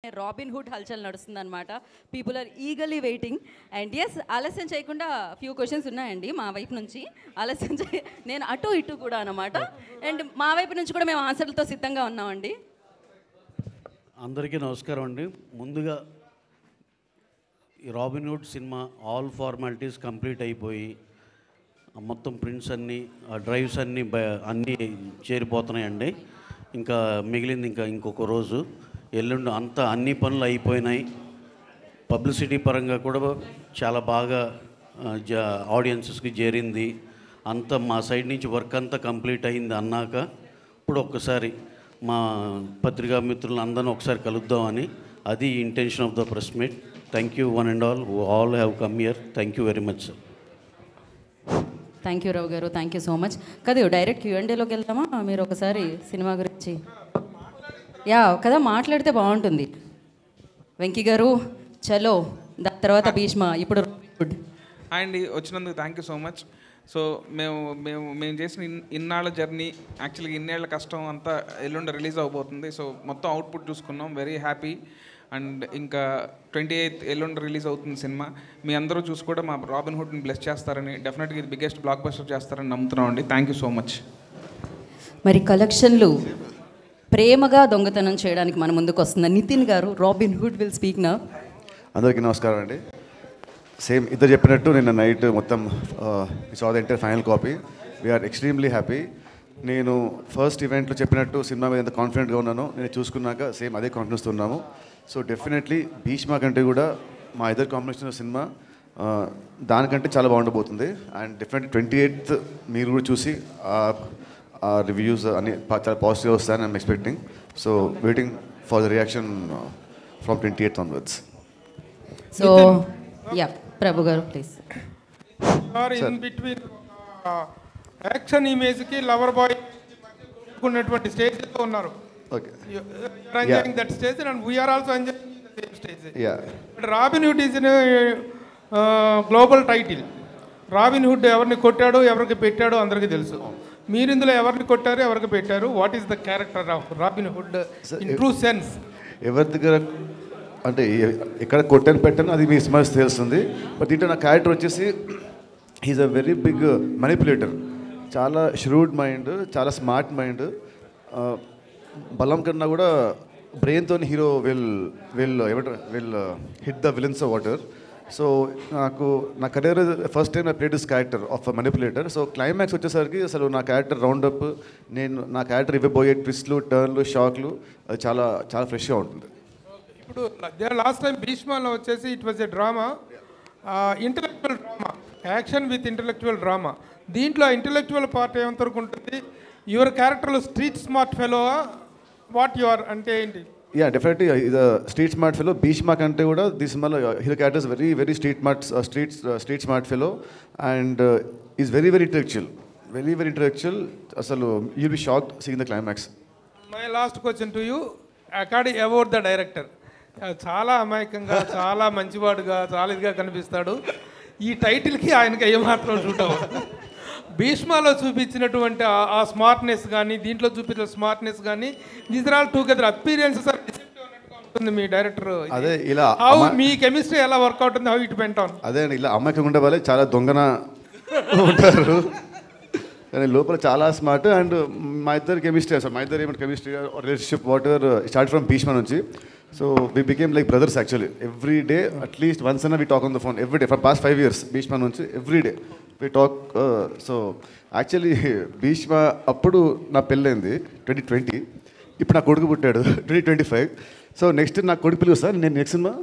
Robin Hood హల్చల్ నడుస్తుందన్నమాట. People are eagerly waiting. And yes, ఆలస్యం చేయకుండా ఫ్యూ క్వశ్చన్స్ ఉన్నాయండి మా వైపు నుంచి. ఆలస్యం నేను అటు ఇటు కూడా అన్నమాట. అండ్ మా వైపు నుంచి కూడా మేము ఆన్సర్లతో సిద్ధంగా ఉన్నామండి. అందరికీ నమస్కారం అండి. ముందుగా ఈ robin hood cinema all formalities complete అయిపోయి మొత్తం ప్రింట్స్ అన్నీ డ్రైవ్స్ అన్నీ చేరిపోతున్నాయండి. ఇంకా మిగిలింది ఇంకొక రోజు, ఎల్లుండి అంతా అన్ని పనులు అయిపోయినాయి. పబ్లిసిటీ పరంగా కూడా చాలా బాగా ఆడియన్సెస్కి చేరింది. అంతా మా సైడ్ నుంచి వర్క్ అంతా కంప్లీట్ అయింది అన్నాక ఇప్పుడు ఒక్కసారి మా పత్రికా మిత్రులను అందరినీ ఒకసారి కలుద్దామని, అది intention of the press meet. Thank you one and all have come here. Thank you very much sir. Thank you Rao గారు, థ్యాంక్ యూ సో మచ్. కదా డైరెక్ట్ Q&Aలోకి వెళ్తామా? మీరు ఒకసారి సినిమా గురించి కదా మాట్లాడితే బాగుంటుంది. వెంకీ గారు చలో, దాని తర్వాత భీష్మ, ఇప్పుడు గుడ్. అండి వచ్చినందుకు thank you so much. So మేము చేసిన ఇన్నాళ్ళ జర్నీ, యాక్చువల్గా ఇన్నేళ్ల కష్టం అంతా ఎల్లుండి రిలీజ్ అవబోతుంది. సో మొత్తం అవుట్పుట్ చూసుకున్నాం, వెరీ హ్యాపీ. అండ్ ఇంకా 28th ఎల్లుండి రిలీజ్ అవుతుంది సినిమా. మీ అందరూ చూసి కూడా మా రాబిన్ హుడ్ని బ్లెస్ చేస్తారని, డెఫినెట్గా ఇది బిగ్గెస్ట్ బ్లాక్ బస్టర్ చేస్తారని నమ్ముతున్నాం అండి. Thank you so much. మరి కలెక్షన్లు ప్రేమగా దొంగతనం చేయడానికి మన ముందుకు వస్తున్న Nitin garu, Robin Hood will speak now. అందరికీ నమస్కారం అండి. సేమ్ ఇద్దరు చెప్పినట్టు నిన్న నైట్ మొత్తం saw the entire final copy. We are extremely happy. నేను ఫస్ట్ ఈవెంట్లో చెప్పినట్టు సినిమా మీద ఎంత కాన్ఫిడెంట్గా ఉన్నానో నేను చూసుకున్నాక సేమ్ అదే కాన్ఫిడెన్స్తో ఉన్నాము. సో డెఫినెట్లీ భీష్మ కంటే కూడా మా ఇద్దరు కాంబినేషన్ సినిమా దానికంటే చాలా బాగుండబోతుంది. అండ్ డెఫినెట్లీ 28th మీరు కూడా చూసి రివ్యూస్ అన్ని చాలా పాజిటివ్గా వస్తాయని I'm expecting. So waiting for the reaction from 28th onwards. So Prabhu గారు ప్లీజ్. ఇన్ బిట్వీన్ యాక్షన్ ఇమేజ్కి లవర్ బాయ్ ఉన్నటువంటి స్టేజ్లో ఉన్నారు. Okay. You are enjoying that stage and we are also enjoying the same stage. Yeah. But Robin Hood is in a global title. Robin hood ఎవరిని కొట్టాడో ఎవరికి పెట్టాడో అందరికీ తెలుసు. మీరు ఇందులో ఎవరిని కొట్టారో ఎవరికి పెట్టారు? What is the character of robin hood in true sense? ఎవరి దగ్గర అంటే ఎక్కడ కొట్టాను పెట్టాను అది మీ సినిమా తెలుస్తుంది. బట్ దీంట్లో నా క్యారెక్టర్ వచ్చేసి he's a very big manipulator. చాలా ష్రూడ్ మైండ్, చాలా స్మార్ట్ మైండ్. బలం కన్నా కూడా బ్రెయిన్తో hero will hit the villains water. So నా career first time I played this character of manipulator. So climax వచ్చేసరికి అసలు నా క్యారెక్టర్ రౌండప్, నా క్యారెక్టర్ ఇవ్వబోయే ట్విస్ట్లు, టర్న్లు, షాక్లు అది చాలా చాలా ఫ్రెష్గా ఉంటుంది. ఇప్పుడు లాస్ట్ టైం భీష్మలో వచ్చేసి it was a drama, intellectual drama, action with intellectual drama. దీంట్లో ఇంటలెక్చువల్ పార్ట్ ఏమంతవరకు ఉంటుంది? యువర్ క్యారెక్టర్లో street smart fellow, what your అంటే ఏంటి? యా డెఫినెట్లీ ఇది స్ట్రీట్ స్మార్ట్ ఫెలో. భీష్మ కంటే కూడా దిస్ సినిమాలో hero character is very very street smart fellow and is very very intellectual. అసలు you'll be shocked seeing the climax. My last question to you about the director. చాలా అమాయకంగా, చాలా మంచివాడుగా, చాలా ఇదిగా కనిపిస్తాడు. ఈ టైటిల్కి ఆయనకి ఏమాత్రం షూట్ అవ్వదు. భీష్మలో చూపించినటువంటి ఆ స్మార్ట్నెస్ కానీ, దీంట్లో చూపించిన స్మార్ట్నెస్ కానీ, these are all together appearances are ఉంటుంది మీ డైరెక్టర్. అదే ఇలా మీ కెమిస్ట్రీ ఎలా వర్కౌట్ ఉంది, హౌ ఇట్ వెంట్ ఆన్? అదే ఇలా అమ్మాయికి ఉండే వాళ్ళే చాలా దొంగన ఉంటారు కానీ లోపల చాలా స్మార్ట్. అండ్ మా ఇద్దరు కెమిస్ట్రీ అసలు మా ఇద్దరు ఏమంటే chemistry relationship what ever start from Bheeshma నుంచి. So we became like brothers actually. Every day at least once అన్న we talk on the phone every day for past 5 years. Bheeshma నుంచి every day we talk. So actually Bheeshma అప్పుడు నా పెళ్ళైంది 2020. ఇప్పుడు నా కొడుకు పుట్టాడు 2025. సో నెక్స్ట్ నా కొడుకు పిలుగు సార్ నేను next cinema.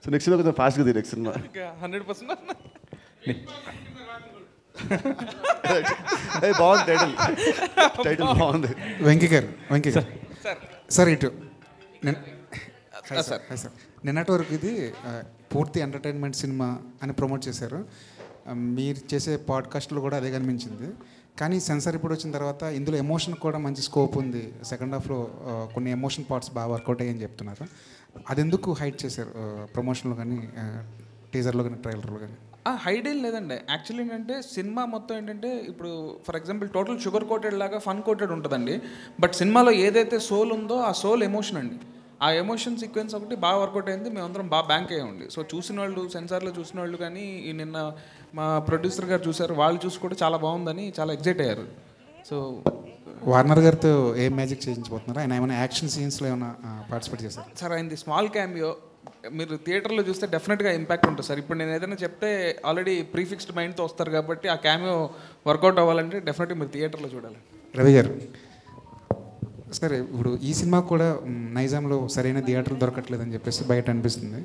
So next cinema కొంచెం ఫాస్ట్గా నెక్స్ట్ సినిమా 100%. బాగుంది టైటిల్ బాగుంది. వెంకీ గారు సార్ ఇటు సార్ నిన్నటి వరకు ఇది పూర్తి ఎంటర్టైన్మెంట్ సినిమా అని ప్రమోట్ చేశారు. మీరు చేసే పాడ్కాస్ట్లో కూడా అదే కనిపించింది. కానీ సెన్సార్ ఇప్పుడు వచ్చిన తర్వాత ఇందులో ఎమోషన్ కూడా మంచి స్కోప్ ఉంది. సెకండ్ హాఫ్లో కొన్ని ఎమోషన్ పార్ట్స్ బాగా వర్కౌట్ అయ్యని చెప్తున్నారు. అది ఎందుకు హైడ్ చేశారు ప్రమోషన్లో కానీ, టీజర్లో కానీ, ట్రైలర్లో కానీ? హైడ్ ఏం లేదండి. యాక్చువల్లీ ఏంటంటే సినిమా మొత్తం ఏంటంటే ఇప్పుడు for example total sugar coated లాగా ఫన్ కోటెడ్ ఉంటుందండి. బట్ సినిమాలో ఏదైతే సోల్ ఉందో ఆ సోల్ ఎమోషన్ అండి. ఆ ఆ ఎమోషన్ సీక్వెన్స్ ఒకటి బాగా వర్కౌట్ అయింది, మేమందరం బాగా బ్యాంక్ అయ్యండి. సో చూసిన వాళ్ళు, సెన్సార్లో చూసిన వాళ్ళు కానీ నిన్న మా ప్రొడ్యూసర్ గారు చూసారు, వాళ్ళు చూసి కూడా చాలా బాగుందని చాలా ఎగ్జైట్ అయ్యారు. సో వార్నర్ గారితో ఏం మ్యాజిక్ చేయించబోతున్నారు? ఆయన ఏమైనా యాక్షన్ సీన్స్లో ఏమైనా పార్టిసిపేట్ చేశారు? సార్ ఆయనది స్మాల్ క్యామియో, మీరు థియేటర్లో చూస్తే డెఫినెట్గా ఇంపాక్ట్ ఉంటుంది సార్. ఇప్పుడు నేను ఏదైనా చెప్తే ఆల్రెడీ ప్రీఫిక్స్డ్ మైండ్తో వస్తారు కాబట్టి ఆ క్యామియో వర్కౌట్ అవ్వాలంటే డెఫినెట్గా మీరు థియేటర్లో చూడాలి. రవి గారు, సరే ఇప్పుడు ఈ సినిమా కూడా నైజాంలో సరైన థియేటర్లు దొరకట్లేదని చెప్పేసి బయట అనిపిస్తుంది.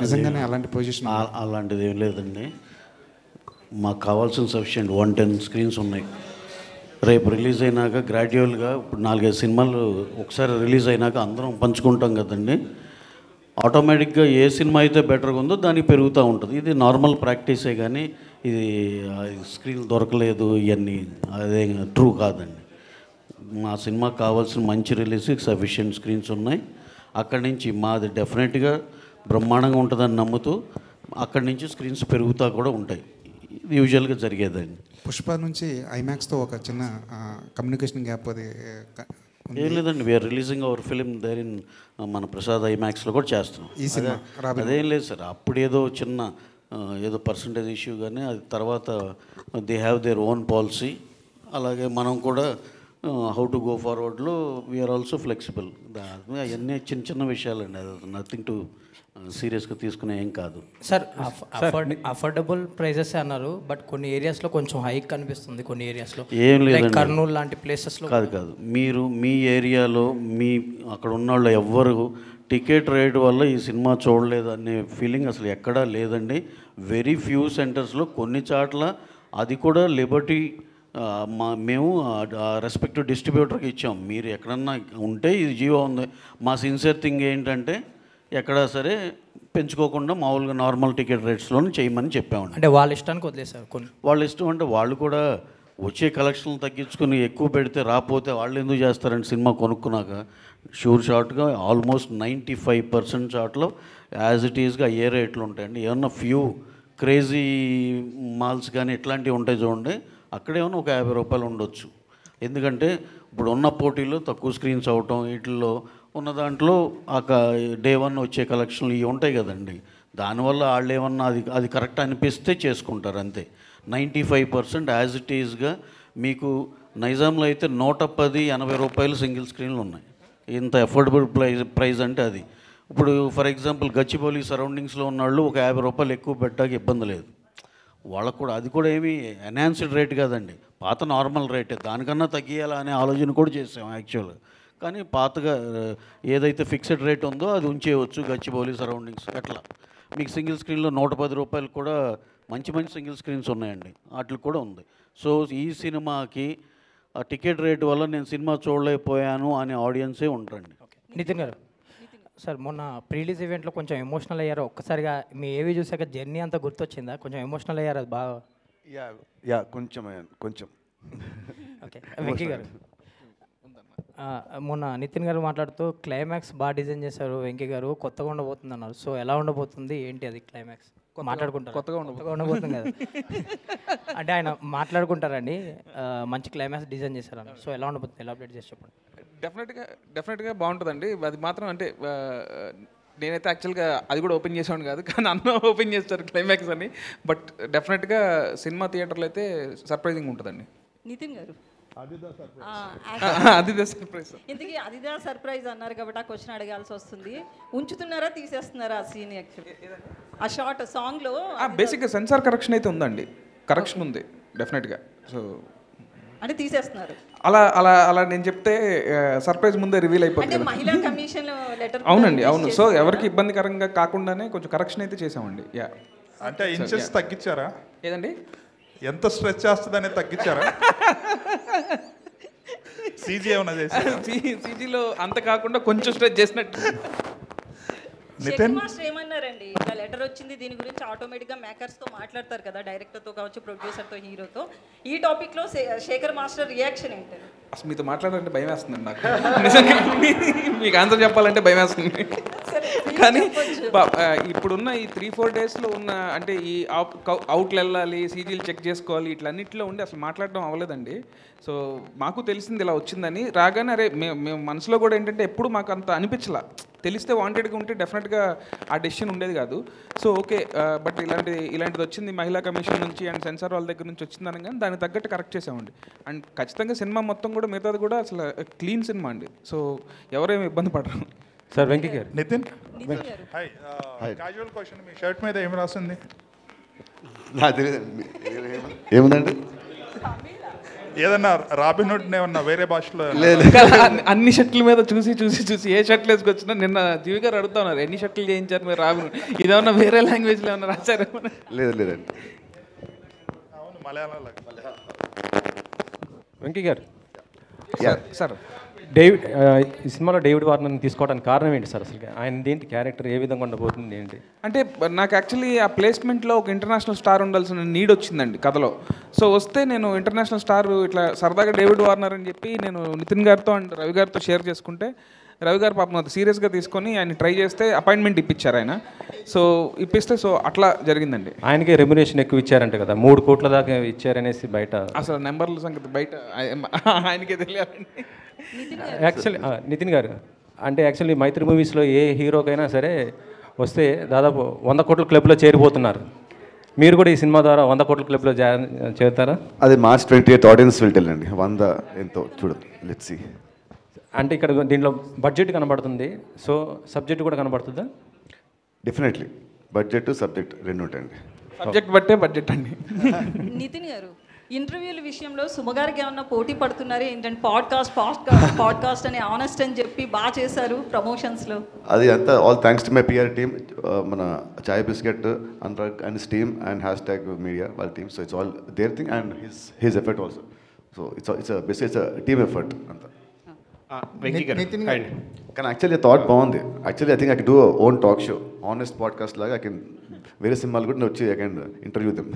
నిజంగానే అలాంటి పొజిషన్? అలాంటిది ఏం లేదండి. మాకు కావాల్సిన సఫిషియెంట్ 110 స్క్రీన్స్ ఉన్నాయి. రేపు రిలీజ్ అయినాక గ్రాడ్యువల్గా ఇప్పుడు 4-5 సినిమాలు ఒకసారి రిలీజ్ అయినాక అందరం పంచుకుంటాం కదండి. ఆటోమేటిక్గా ఏ సినిమా అయితే బెటర్గా ఉందో దానికి పెరుగుతూ ఉంటుంది. ఇది నార్మల్ ప్రాక్టీసే, కానీ ఇది స్క్రీన్ దొరకలేదు ఇవన్నీ అదే ట్రూ కాదండి. మా సినిమాకి కావాల్సిన మంచి రిలీజ్ సఫిషియెంట్ స్క్రీన్స్ ఉన్నాయి. అక్కడి నుంచి మాది డెఫినెట్గా బ్రహ్మాండంగా ఉంటుందని నమ్ముతూ అక్కడి నుంచి స్క్రీన్స్ పెరుగుతూ కూడా ఉంటాయి. ఇది యూజువల్గా జరిగేదండి. పుష్ప నుంచి ఐమాక్స్తో ఒక చిన్న కమ్యూనికేషన్ గ్యాప్ అది ఏం లేదండి. We are releasing our film there in మన ప్రసాద్ ఐమాక్స్లో కూడా చేస్తున్నాం. ఈ సినిమా అదేం లేదు సార్, అప్పుడు ఏదో చిన్న ఏదో పర్సంటేజ్ ఇష్యూ, కానీ అది తర్వాత they have their own policy. అలాగే మనం కూడా హౌ టు గో ఫార్వర్డ్లో వీఆర్ ఆల్సో ఫ్లెక్సిబుల్. అవన్నీ చిన్న చిన్న విషయాలండి, అది నథింగ్ టు సీరియస్గా తీసుకునే ఏం కాదు. సార్ అఫోర్డబుల్ ప్రైజెస్ అన్నారు, బట్ కొన్ని ఏరియాస్లో కొంచెం హైక్ కనిపిస్తుంది. కొన్ని ఏరియాస్లో ఏం లేదండి, కర్నూలు లాంటి ప్లేసెస్లో కాదు. మీరు మీ ఏరియాలో మీ అక్కడ ఉన్న వాళ్ళు ఎవ్వరు టికెట్ రేట్ వల్ల ఈ సినిమా చూడలేదు అనే ఫీలింగ్ అసలు ఎక్కడా లేదండి. వెరీ ఫ్యూ సెంటర్స్లో, కొన్ని చోట్ల అది కూడా లిబర్టీ మేము రెస్పెక్టివ్ డిస్ట్రిబ్యూటర్కి ఇచ్చాం. మీరు ఎక్కడన్నా ఉంటే ఇది జియో ఉంది. మా సిన్సియర్ థింగ్ ఏంటంటే ఎక్కడా సరే పెంచుకోకుండా మామూలుగా నార్మల్ టికెట్ రేట్స్లోనే చేయమని చెప్పామండి. అంటే వాళ్ళ ఇష్టానికి వదిలేసారు. కొన్ని వాళ్ళ ఇష్టం అంటే వాళ్ళు కూడా వచ్చే కలెక్షన్లు తగ్గించుకుని ఎక్కువ పెడితే రాకపోతే వాళ్ళు ఎందుకు చేస్తారండి? సినిమా కొనుక్కున్నాక షూర్ షార్ట్గా ఆల్మోస్ట్ 95% షార్ట్లో యాజ్ ఇట్ ఈజ్గా ఏ రేట్లు ఉంటాయండి. ఏమన్నా ఫ్యూ క్రేజీ మాల్స్ కానీ ఇట్లాంటివి ఉంటాయి చూడండి, అక్కడేమన్నా ఒక 50 రూపాయలు ఉండొచ్చు. ఎందుకంటే ఇప్పుడు ఉన్న పోటీలో తక్కువ స్క్రీన్స్ అవటం, వీటిల్లో ఉన్న దాంట్లో డే 1 వచ్చే కలెక్షన్లు ఇవి ఉంటాయి కదండి. దానివల్ల వాళ్ళు ఏమన్నా అది కరెక్ట్ అనిపిస్తే చేసుకుంటారు అంతే. 95% యాజ్ ఇట్ ఈజ్గా మీకు నైజాంలో అయితే 110-80 రూపాయలు సింగిల్ స్క్రీన్లు ఉన్నాయి. ఇంత అఫోర్డబుల్ ప్రైస్ అంటే అది. ఇప్పుడు ఫర్ ఎగ్జాంపుల్ గచ్చిబౌలి సరౌండింగ్స్లో ఉన్న వాళ్ళు ఒక 50 రూపాయలు ఎక్కువ పెట్టడానికి ఇబ్బంది లేదు వాళ్ళకు కూడా. అది కూడా ఏమీ ఎన్హాన్స్డ్ రేట్ కాదండి, పాత నార్మల్ రేటే. దానికన్నా తగ్గియాలా అనే ఆలోచన కూడా చేసాం యాక్చువల్గా. కానీ పాతగా ఏదైతే ఫిక్స్డ్ రేట్ ఉందో అది ఉంచేయవచ్చు గచ్చిబౌలి సరౌండింగ్స్. అట్లా మీకు సింగిల్ స్క్రీన్లో 110 రూపాయలు కూడా మంచి మంచి సింగిల్ స్క్రీన్స్ ఉన్నాయండి, వాటికి కూడా ఉంది. సో ఈ సినిమాకి ఆ టికెట్ రేట్ వల్ల నేను సినిమా చూడలేకపోయాను అనే ఆడియన్సే ఉంటారండి. నితిన్ గారు, సార్ మొన్న ప్రీలీజ్ ఈవెంట్లో కొంచెం ఎమోషనల్ అయ్యారు. ఒక్కసారిగా మీ ఏవి చూసాక జర్నీ అంతా గుర్తొచ్చిందా? కొంచెం ఎమోషనల్ అయ్యారు అది బాగా? యా కొంచెం. ఓకే వెంకీ గారు, మొన్న నితిన్ గారు మాట్లాడుతూ క్లైమాక్స్ బాగా డిజైన్ చేశారు వెంకీ గారు, కొత్తగా ఉండబోతుంది అన్నారు. సో ఎలా ఉండబోతుంది, ఏంటి అది క్లైమాక్స్? మాట్లాడుకుంటారు కొత్తగా ఉండబోతుంది కదా అంటే ఆయన మాట్లాడుకుంటారండి, మంచి క్లైమాక్స్ డిజైన్ చేశారన్నారు. సో ఎలా ఉండబోతుంది, ఎలాబరేట్ చేసి చెప్పండి. డెఫినెట్గా బాగుంటుందండి. అది మాత్రం అంటే నేనైతే యాక్చువల్గా అది కూడా ఓపెన్ చేసాను కాదు, కానీ అన్న ఓపెన్ చేస్తారు క్లైమాక్స్ అని. బట్ డెఫినెట్గా సినిమా థియేటర్లో అయితే సర్ప్రైజింగ్ ఉంటుందండి. నితిన్ గారు, అదిదా సర్ప్రైజ్. ఇంతకీ అదిదా సర్ప్రైజ్ అన్నారు కాబట్టి ఆ క్వశ్చన్ అడగాల్సి వస్తుంది. ఉంచుతున్నారా తీసేస్తున్నారా ఆ సీన్? యాక్చువల్లీ ఆ షార్ట్ సాంగ్లో బేసిక్గా సెన్సార్ కరెక్షన్ అయితే ఉందండి, కరెక్షన్ ఉంది డెఫినెట్గా. సో అంటే తీసేస్తున్నారు అలా అలా అలా నేను చెప్తే సర్ప్రైజ్ ముందే రివీల్ అయిపోతుంది. మహిళా కమిషన్ లెటర్ అవునండి, అవును. సో ఎవరికి ఇబ్బందికరంగా కాకుండానే కొంచెం కరెక్షన్ అయితే చేసామండి. యా అంటే ఇంచెస్ తగ్గించారా? ఏదండి, ఎంత స్ట్రెచ్ చేస్తుందనే తగ్గించారా? సీజీ ఏమన్నా చేశారా? సీజీలో అంత కాకుండా కొంచెం స్ట్రెచ్ చేసినట్టు. నితిన్ మాస్టర్ ఏమన్నారండి, ఇలా లెటర్ వచ్చింది దీని గురించి ఆటోమేటిక్గా మేకర్స్తో మాట్లాడతారు కదా, డైరెక్టర్తో కావచ్చు, ప్రొడ్యూసర్తో, హీరోతో. ఈ టాపిక్లో శేఖర్ మాస్టర్ రియాక్షన్ ఏంటి? అసలు మీతో మాట్లాడాలంటే భయం వేస్తుందండి నాకు, నిజంగా మీకు ఆన్సర్ చెప్పాలంటే భయం వేస్తుంది. కానీ ఇప్పుడున్న ఈ 3-4 డేస్లో ఉన్న అంటే ఈ అవుట్లు వెళ్ళాలి, సీజీలు చెక్ చేసుకోవాలి, ఇట్లన్నింటిలో ఉండి అసలు మాట్లాడడం అవ్వలేదండి. సో మాకు తెలిసింది ఇలా వచ్చిందని. రాగానే అరే మేము మనసులో కూడా ఏంటంటే ఎప్పుడు మాకు అంత అనిపించలా, తెలిస్తే వాంటెడ్గా ఉంటే డెఫినెట్గా ఆ డెసిషన్ ఉండేది కాదు. సో ఓకే, బట్ ఇలాంటిది వచ్చింది మహిళా కమిషన్ నుంచి అండ్ సెన్సార్ వాళ్ళ దగ్గర నుంచి వచ్చిందని కానీ దానికి తగ్గట్టు కరెక్ట్ చేసామండి. అండ్ ఖచ్చితంగా సినిమా మొత్తం కూడా మిగతాది కూడా అసలు క్లీన్ సినిమా అండి. సో ఎవరేమి ఇబ్బంది పడరు. సార్ వెంకీ గారు. నితిన్ హాయ్, క్యాజువల్ క్వశ్చన్, మీ షర్ట్ మీద ఏమి రాస్తుంది? నాకు తెలియదు ఏముందండి. ఏదన్నా రాబిన్హుడ్ ఏమన్నా వేరే భాషలో? అన్ని షర్ట్ల మీద చూసి ఏ షర్ట్లు వేసుకొచ్చినా నిన్న జీవి గారు అడుగుతా ఉన్నారు, ఎన్ని షర్ట్లు చేయించారు మీరు రాబిన్హుడ్, ఇదేమన్నా వేరే లాంగ్వేజ్లో ఏమన్నా రాశారు? లేదండి. అవును, మలయాళంలో. వెంకీ గారు. సార్ ఈ సినిమాలో డేవిడ్ వార్నర్ని తీసుకోవడానికి కారణం ఏంటి సార్? అసలు ఆయన ఏంటి క్యారెక్టర్, ఏ విధంగా ఉండబోతుంది ఏంటి? అంటే నాకు యాక్చువల్లీ ఆ ప్లేస్మెంట్లో ఒక ఇంటర్నేషనల్ స్టార్ ఉండాల్సిన నీడ్ వచ్చిందండి కథలో. సో వస్తే నేను ఇంటర్నేషనల్ స్టార్ ఇట్లా సరదాగా డేవిడ్ వార్నర్ అని చెప్పి నేను నితిన్ గారితో అండ్ రవి గారితో షేర్ చేసుకుంటే, రవి గారు పాపం అది సీరియస్గా తీసుకొని ఆయన ట్రై చేస్తే అపాయింట్మెంట్ ఇప్పించారు ఆయన. సో ఇప్పిస్తే సో అట్లా జరిగిందండి. ఆయనకి రెమ్యునేషన్ ఎక్కువ ఇచ్చారంట కదా, 3 కోట్ల దాకా ఇచ్చారనేసి బయట. అసలు నెంబర్ల సంగతి బయట ఆయనకే తెలియాలండి. యాక్చువల్లీ నితిన్ గారు అంటే యాక్చువల్లీ మైత్రి మూవీస్లో ఏ హీరోకైనా సరే వస్తే దాదాపు 100 కోట్ల క్లబ్లో చేరిపోతున్నారు. మీరు కూడా ఈ సినిమా ద్వారా 100 కోట్ల క్లబ్లో చేరుతారా? అది March 28 ఆడియన్స్ విల్ టెల్ అండి. 100 ఎంతో చూడండి, లెట్స్ సీ. అంటే ఇక్కడ దీంట్లో బడ్జెట్ కనబడుతుంది, సో సబ్జెక్ట్ కూడా కనబడుతుందా? డెఫినెట్లీ బడ్జెట్ సబ్జెక్ట్ రెండు ఉంటాయండి. సబ్జెక్ట్ బట్టే బడ్జెట్ అండి. నితిన్ గారు, ఇంటర్వ్యూల విషయంలో సుమగారికి ఏమన్నా పోటీ పడుతున్నారు ఏంటంటే పాడ్కాస్ట్ అని ఆనెస్ట్ అని చెప్పి బాగా చేశారు ప్రమోషన్స్లో. అది అంతా all thanks to my PR team, మన Chai Bisket Anurag and his team and #media వాళ్ళ టీమ్. So it's all their thing and his effort also. So it's team effort అంతా. కానీ యాక్చువల్లీ థాట్ బాగుంది. Actually I think I can do own talk show, honest podcast లాగా. I can వేరే సినిమాలు కూడా వచ్చి I can interview them.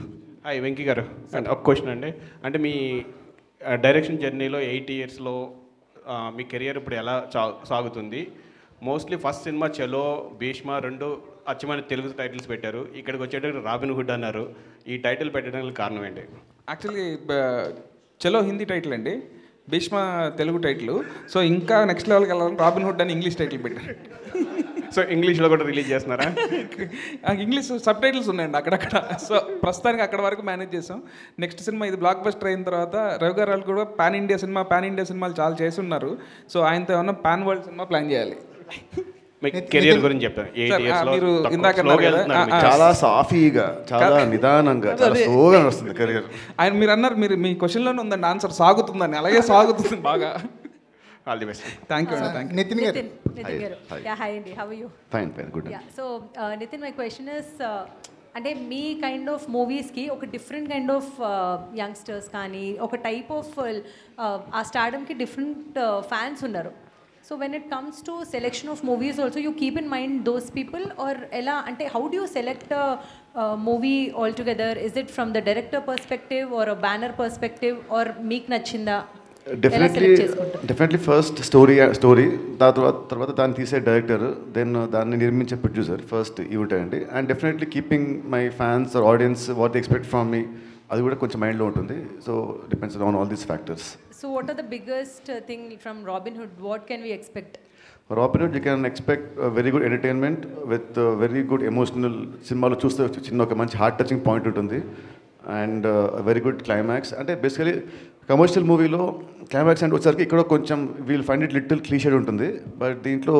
Hi Venky గారు, and ఒక క్వశ్చన్ అండి. అంటే మీ డైరెక్షన్ జర్నీలో 8 yearsలో మీ కెరియర్ ఇప్పుడు ఎలా సాగుతుంది? మోస్ట్లీ ఫస్ట్ సినిమా చలో, భీష్మ 2 అచ్చమైన తెలుగు టైటిల్స్ పెట్టారు. ఇక్కడికి వచ్చేటప్పుడు రాబిన్హుడ్ అన్నారు. ఈ టైటిల్ పెట్టడానికి కారణం ఏంటి? యాక్చువల్లీ చలో హిందీ టైటిల్ అండి, భీష్మ తెలుగు టైటిల్. సో ఇంకా నెక్స్ట్ లెవెల్కి వెళ్ళాలని రాబిన్హుడ్ అని ఇంగ్లీష్ టైటిల్ పెట్టారు. సో ఇంగ్లీష్లో కూడా రిలీజ్ చేస్తున్నారా? ఇంగ్లీష్ సబ్ టైటిల్స్ ఉన్నాయండి అక్కడక్కడ. సో ప్రస్తుతానికి అక్కడ వరకు మేనేజ్ చేసాం. నెక్స్ట్ సినిమా ఇది బ్లాక్ బస్టర్ అయిన తర్వాత రవి గారు వాళ్ళు కూడా పాన్ ఇండియా సినిమాలు చాలా చేసి ఉన్నారు. సో ఆయనతో ఏమన్నా పాన్ వరల్డ్ సినిమా ప్లాన్ చేయాలి. కెరియర్ గురించి చెప్తాను. 8 yearsలో మీరు ఇందాక చాలా సాఫీగా, చాలా నిదానంగా, చాలా స్లోగా వస్తుంది కెరియర్. ఆయన మీరు అన్నారు, మీ క్వశ్చన్లోనే ఉందండి ఆన్సర్, సాగుతుందని. అలాగే సాగుతుంది బాగా. All the best. Thank you. Nitin garu. Hi అండి, how are you? Fine good. So Nitin, my question is, అంటే మీ కైండ్ ఆఫ్ మూవీస్కి ఒక డిఫరెంట్ కైండ్ ఆఫ్ యంగ్స్టర్స్ కానీ ఒక టైప్ ఆఫ్ ఆ స్టార్డమ్కి డిఫరెంట్ ఫ్యాన్స్ ఉన్నారు. So when it comes to selection of movies also you keep in mind those people, or ఎలా అంటే how do you select movie all together? Is it from the director perspective or banner perspective, or మీకు నచ్చిందా? Definitely first story తర్వాత దాన్ని తీసే director, then దాన్ని నిర్మించే producer first ఇవి ఉంటాయండి. And definitely keeping my fans or audience what they expect from me, అది కూడా కొంచెం మైండ్లో ఉంటుంది. So depends on all these factors. So what are the biggest thing from Robinhood? What can we expect? Robinhood you can expect very good entertainment with very good emotional. సినిమాలో చూస్తే చిన్న ఒక మంచి హార్ట్ టచింగ్ పాయింట్ ఉంటుంది and very good climax. అంటే basically commercial మూవీలో climax అంటే వచ్చేసరికి ఇక్కడ కొంచెం we'll find it little clichéd ఉంటుంది, బట్ దీంట్లో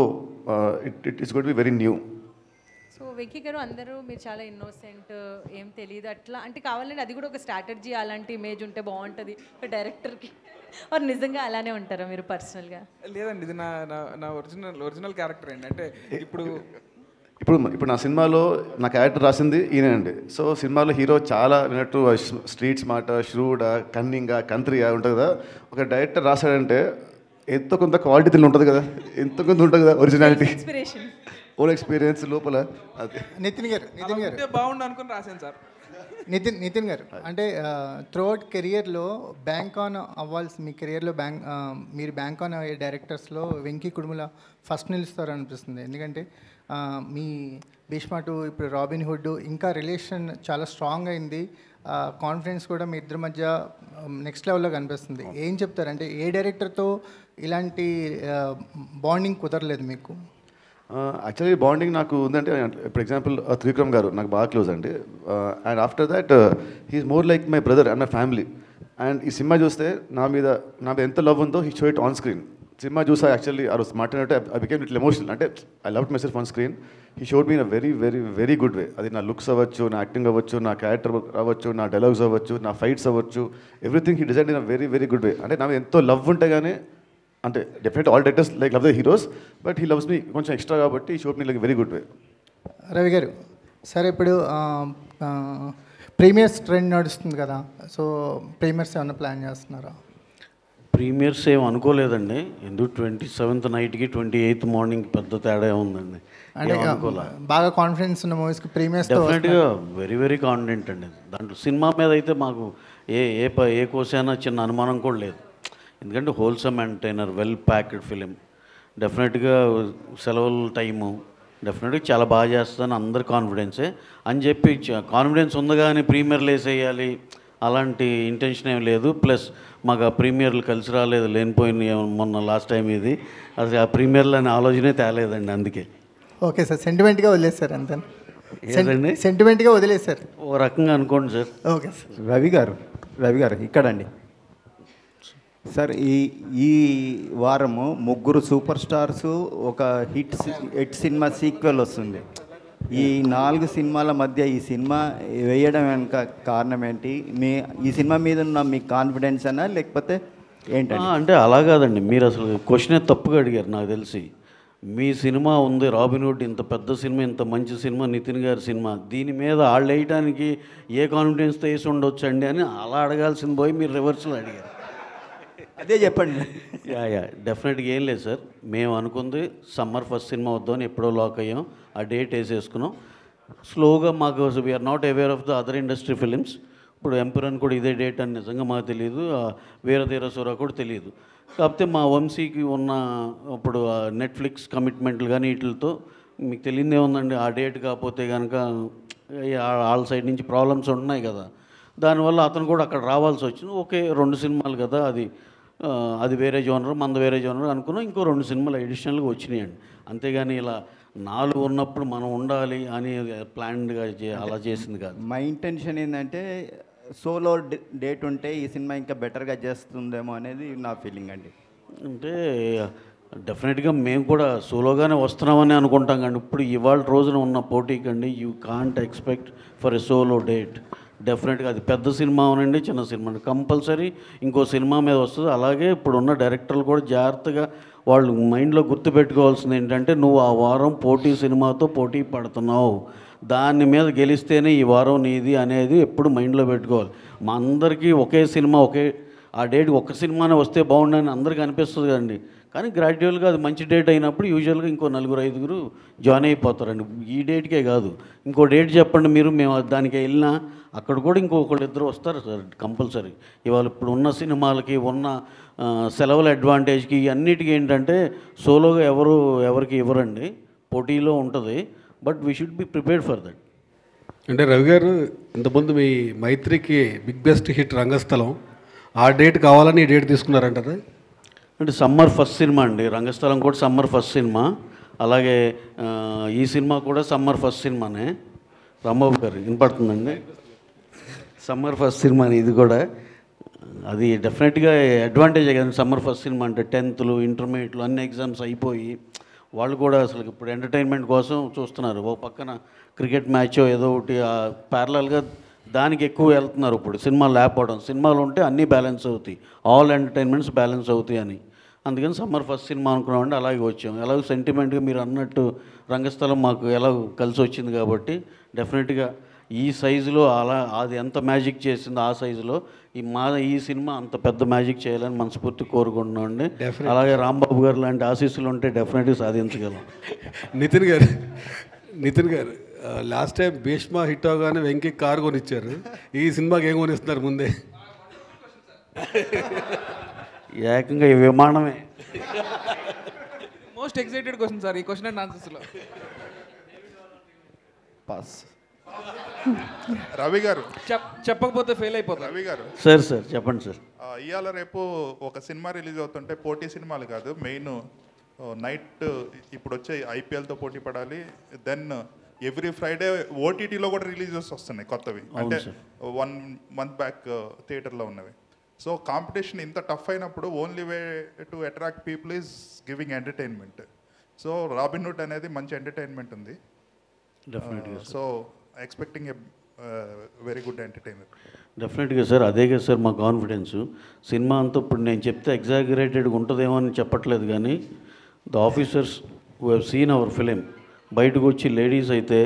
it is got be very new. So Venky garu, అందరూ మీరు చాలా ఇన్నోసెంట్, ఏం తెలియదు అట్లా అంటే కావాలంటే అది కూడా ఒక స్ట్రాటజీ, అలాంటి ఇమేజ్ ఉంటే బాగుంటుంది డైరెక్టర్కి, or నిజంగా అలానే ఉంటారా మీరు పర్సనల్గా? లేదండి, ఇది నా ఒరిజినల్ క్యారెక్టర్ అండి. అంటే ఇప్పుడు నా సినిమాలో నా క్యారెక్టర్ రాసింది ఈయన అండి. సో సినిమాలో హీరో చాలా విన్నట్టు స్ట్రీట్ స్మార్ట్, ష్రూడ్, కన్నింగ్, కంత్రియా ఉంటుంది కదా. ఒక డైరెక్టర్ రాశాడంటే ఎంతో కొంత క్వాలిటీ ఉంటుంది కదా, ఎంతో కొంత ఉంటుంది కదా ఒరిజినాలిటీ, ఓన్ ఎక్స్పీరియన్స్ లోపల. అదే నితిన్ గారు బాగుండు అనుకుని రాశాను సార్. నితిన్ గారు, అంటే త్రూఅవుట్ కెరియర్లో బ్యాంక్ ఆన్ అవ్వాల్సి, మీ కెరియర్లో మీరు బ్యాంక్ ఆన్ అయ్యే డైరెక్టర్స్లో వెంకీ కుడుముల ఫస్ట్ నిలుస్తారు అనిపిస్తుంది. ఎందుకంటే మీ భీష్మ 2, ఇప్పుడు రాబిన్హుడ్, ఇంకా రిలేషన్ చాలా స్ట్రాంగ్ అయింది, కాన్ఫిడెన్స్ కూడా మీ ఇద్దరి మధ్య నెక్స్ట్ లెవెల్లో కనిపిస్తుంది. ఏం చెప్తారు, అంటే ఏ డైరెక్టర్తో ఇలాంటి బాండింగ్ కుదరలేదు మీకు? యాక్చువల్లీ బాండింగ్ నాకు ఉందంటే, ఫర్ ఎగ్జాంపుల్ త్రివిక్రమ్ గారు నాకు బాగా క్లోజ్ అండి. And after that he's more like my brother and my family. And ఈ సినిమా చూస్తే నా మీద ఎంత లవ్ ఉందో he show it on screen. సినిమా చూసా యాక్చువల్లీ ఆ రోజు మాట్లాడినట్టు ఐ బికేమ్ లిటిల్ ఎమోషనల్. అంటే I love myself on screen. He showed me in a very very very good way. అది నా లుక్స్ అవ్వచ్చు, నా యాక్టింగ్ అవ్వచ్చు, నా క్యారెక్టర్ అవ్వచ్చు, నా డైలాగ్స్ అవ్వచ్చు, నా ఫైట్స్ అవ్వచ్చు, everything he design in a very very good వే. అంటే నా మీద ఎంతో లవ్ ఉంటే కానీ, అంటే definite all directors like love the heroes, but he loves me కొంచెం ఎక్స్ట్రా కాబట్టి ఈ showed me like very good వే. రవి గారు, సరే ఇప్పుడు ప్రీమియర్స్ ట్రెండ్ నడుస్తుంది కదా, సో ప్రీమియర్స్ ఏమైనా ప్లాన్ చేస్తున్నారా? ప్రీమియర్స్ ఏం అనుకోలేదండి. ఎందుకు 27th నైట్కి 28th మార్నింగ్ పెద్ద తేడా ఉందండి. అంటే బాగా కాన్ఫిడెన్స్ ఉన్న మూవీస్కి ప్రీమియర్స్ డెఫినెట్గా వెరీ వెరీ కాన్ఫిడెంట్ అండి. దాంట్లో సినిమా మీద అయితే మాకు ఏ కోసైనా చిన్న అనుమానం కూడా లేదు. ఎందుకంటే wholesome entertainer, well packed film. డెఫినెట్గా సెలవుల టైము డెఫినెట్గా చాలా బాగా చేస్తుందని అందరి కాన్ఫిడెన్సే అని చెప్పి కాన్ఫిడెన్స్ ఉంది కానీ ప్రీమియర్లు వేసేయాలి అలాంటి ఇంటెన్షన్ ఏం లేదు. ప్లస్ మాకు ఆ ప్రీమియర్లు కలిసి రాలేదు, లేనిపోయిన మొన్న లాస్ట్ టైం ఇది అసలు ఆ ప్రీమియర్లు అనే ఆలోచనే తేలేదండి. అందుకే ఓకే సార్, సెంటిమెంట్గా వదిలేశారు అంతే. ఏదండి సెంటిమెంట్గా వదిలేశారు ఓ రకంగా అనుకోండి సార్. Okay sir. రవి గారు ఇక్కడండి సార్. ఈ వారము ముగ్గురు సూపర్ స్టార్సు, ఒక హిట్ సినిమా సీక్వెల్ వస్తుంది. ఈ 4 సినిమాల మధ్య ఈ సినిమా వేయడం వెనుక కారణం ఏంటి? ఈ సినిమా మీద ఉన్న మీ కాన్ఫిడెన్స్ అనా లేకపోతే ఏంటంటే? అంటే అలా కాదండి, మీరు అసలు క్వశ్చనే తప్పుగా అడిగారు. నాకు తెలిసి మీ సినిమా ఉంది రాబిన్హుడ్, ఇంత పెద్ద సినిమా, ఇంత మంచి సినిమా, నితిన్ గారి సినిమా, దీని మీద వాళ్ళు వేయడానికి ఏ కాన్ఫిడెన్స్తో వేసి ఉండొచ్చు అండి అని అలా అడగాల్సింది పోయి మీరు రివర్స్లో అడిగారు. అదే చెప్పండి. యా డెఫినెట్గా ఏం లేదు సార్. మేము అనుకుంది సమ్మర్ ఫస్ట్ సినిమా వద్దామని ఎప్పుడో లాక్ అయ్యాం. ఆ డేట్ వేసేసుకున్నాం స్లోగా. మాకు we are not aware of the other industry films. ఇప్పుడు ఎంపురన్ కూడా ఇదే డేట్ అని నిజంగా మాకు తెలియదు, వీరధీరసుర కూడా తెలియదు. కాకపోతే మా వంశీకి ఉన్న ఇప్పుడు నెట్ఫ్లిక్స్ కమిట్మెంట్లు కానీ వీటితో మీకు తెలియదే ఉందండి. ఆ డేట్ కాకపోతే కనుక వాళ్ళ సైడ్ నుంచి ప్రాబ్లమ్స్ ఉంటున్నాయి కదా, దానివల్ల అతను కూడా అక్కడ రావాల్సి వచ్చింది. ఓకే 2 సినిమాలు కదా, అది వేరే జోనర్, మనది వేరే జోనర్ అనుకున్నాం. ఇంకో 2 సినిమాలు అడిషనల్గా వచ్చినాయండి. అంతేగాని ఇలా 4 ఉన్నప్పుడు మనం ఉండాలి అని ప్లాన్డ్గా అలా చేసింది కాదు. మా ఇంటెన్షన్ ఏంటంటే సోలో డేట్ ఉంటే ఈ సినిమా ఇంకా బెటర్గా చేస్తుందేమో అనేది నా ఫీలింగ్ అండి. అంటే డెఫినెట్గా మేము కూడా సోలోగానే వస్తున్నామని అనుకుంటాం కానీ ఇప్పుడు ఇవాళ రోజున ఉన్న పోటీకండి you can't expect for a solo date. డెఫినెట్గా అది పెద్ద సినిమా అవునండి, చిన్న సినిమా కంపల్సరీ ఇంకో సినిమా మీద వస్తుంది. అలాగే ఇప్పుడున్న డైరెక్టర్లు కూడా జాగ్రత్తగా వాళ్ళు మైండ్లో గుర్తుపెట్టుకోవాల్సింది ఏంటంటే, నువ్వు ఆ వారం పోటీ సినిమాతో పోటీ పడుతున్నావు, దాని మీద గెలిస్తేనే ఈ వారం నీది అనేది ఎప్పుడు మైండ్లో పెట్టుకోవాలి. మా అందరికీ ఒకే సినిమా ఆ డేట్ ఒక్క సినిమానే వస్తే బాగుండని అందరికీ అనిపిస్తుంది కదండి. కానీ గ్రాడ్యువల్గా అది మంచి డేట్ అయినప్పుడు యూజువల్గా ఇంకో 4-5 జాయిన్ అయిపోతారండి. ఈ డేట్కే కాదు, ఇంకో డేట్ చెప్పండి మీరు, మేము దానికి వెళ్ళినా అక్కడ కూడా ఇంకొకళ్ళిద్దరు వస్తారు సార్ కంపల్సరీ. ఇవాళ ఇప్పుడు ఉన్న సినిమాలకి ఉన్న సెలవుల అడ్వాంటేజ్కి అన్నిటికీ ఏంటంటే సోలోగా ఎవరికి ఇవ్వరండి, పోటీలో ఉంటుంది. But we should be prepared for that. అంటే రవి గారు, ఇంతకుముందు మీ మైత్రికి బిగ్ బెస్ట్ హిట్ రంగస్థలం, ఆ డేట్ కావాలని ఈ డేట్ తీసుకున్నారంటారా? అంటే సమ్మర్ ఫస్ట్ సినిమా అండి, రంగస్థలం కూడా సమ్మర్ ఫస్ట్ సినిమా. అలాగే ఈ సినిమా కూడా సమ్మర్ ఫస్ట్ సినిమానే. రాంబాబు గారు వినపడుతుందండి, సమ్మర్ ఫస్ట్ సినిమా ఇది కూడా. అది డెఫినెట్గా అడ్వాంటేజే కదండి. సమ్మర్ ఫస్ట్ సినిమా అంటే 10th ఇంటర్మీడియట్లు అన్ని ఎగ్జామ్స్ అయిపోయి వాళ్ళు కూడా అసలు ఇప్పుడు ఎంటర్టైన్మెంట్ కోసం చూస్తున్నారు. ఒక పక్కన క్రికెట్ మ్యాచ్ ఏదో ఒకటి ప్యారలల్గా దానికి ఎక్కువ వెళ్తున్నారు. ఇప్పుడు సినిమాలు లేకపోవడం, సినిమాలు ఉంటే అన్నీ బ్యాలెన్స్ అవుతాయి, ఆల్ ఎంటర్టైన్మెంట్స్ బ్యాలెన్స్ అవుతాయి అని. అందుకని సమ్మర్ ఫస్ట్ సినిమా అనుకున్నామంటే అలాగే వచ్చాం. ఎలాగో సెంటిమెంట్గా మీరు అన్నట్టు రంగస్థలం మాకు ఎలా కలిసి వచ్చింది కాబట్టి డెఫినెట్గా ఈ సైజులో అది ఎంత మ్యాజిక్ చేసిందో ఆ సైజులో ఈ సినిమా అంత పెద్ద మ్యాజిక్ చేయాలని మనస్ఫూర్తి కోరుకుంటున్నాం అండి. అలాగే రాంబాబు గారు లాంటి ఆశీస్సులు ఉంటే డెఫినెట్గా సాధించగలం. నితిన్ గారు లాస్ట్ టైం భీష్మ హిట్ అవగానే వెంకీ కారు కొనిచ్చారు, ఈ సినిమాకి ఏం కొనిస్తున్నారు ముందే? ఏకంగా ఈ విమానమే. మోస్ట్ ఎక్సైటెడ్ క్వశ్చన్ సార్ ఈ క్వశ్చన్ అండ్ ఆన్సర్స్లో. పాస్. రవి గారు చెప్పకపోతే ఫెయిల్ అయిపోతారు. రవి గారు సార్ చెప్పండి సార్. ఇవాళ రేపు ఒక సినిమా రిలీజ్ అవుతుంటే పోటీ సినిమాలు కాదు, మెయిన్ నైట్ ఇప్పుడు వచ్చే ఐపీఎల్తో పోటీ పడాలి, దెన్ ఎవ్రీ ఫ్రైడే ఓటీటీలో కూడా రిలీజెస్ వస్తున్నాయి కొత్తవి, అంటే 1 month బ్యాక్ థియేటర్లో ఉన్నవి. సో కాంపిటీషన్ ఇంత టఫ్ అయినప్పుడు only way to attract people is giving entertainment. So Robinhood అనేది మంచి ఎంటర్టైన్మెంట్ ఉంది. So expecting a very good entertainer. డెఫినెట్గా సార్, అదే కదా సార్ మా కాన్ఫిడెన్స్. సినిమా అంతా ఇప్పుడు నేను చెప్తే ఎగ్జాగరేటెడ్గా ఉంటుందేమో అని చెప్పట్లేదు, కానీ the officers who have seen hour film బయటకు వచ్చి లేడీస్ అయితే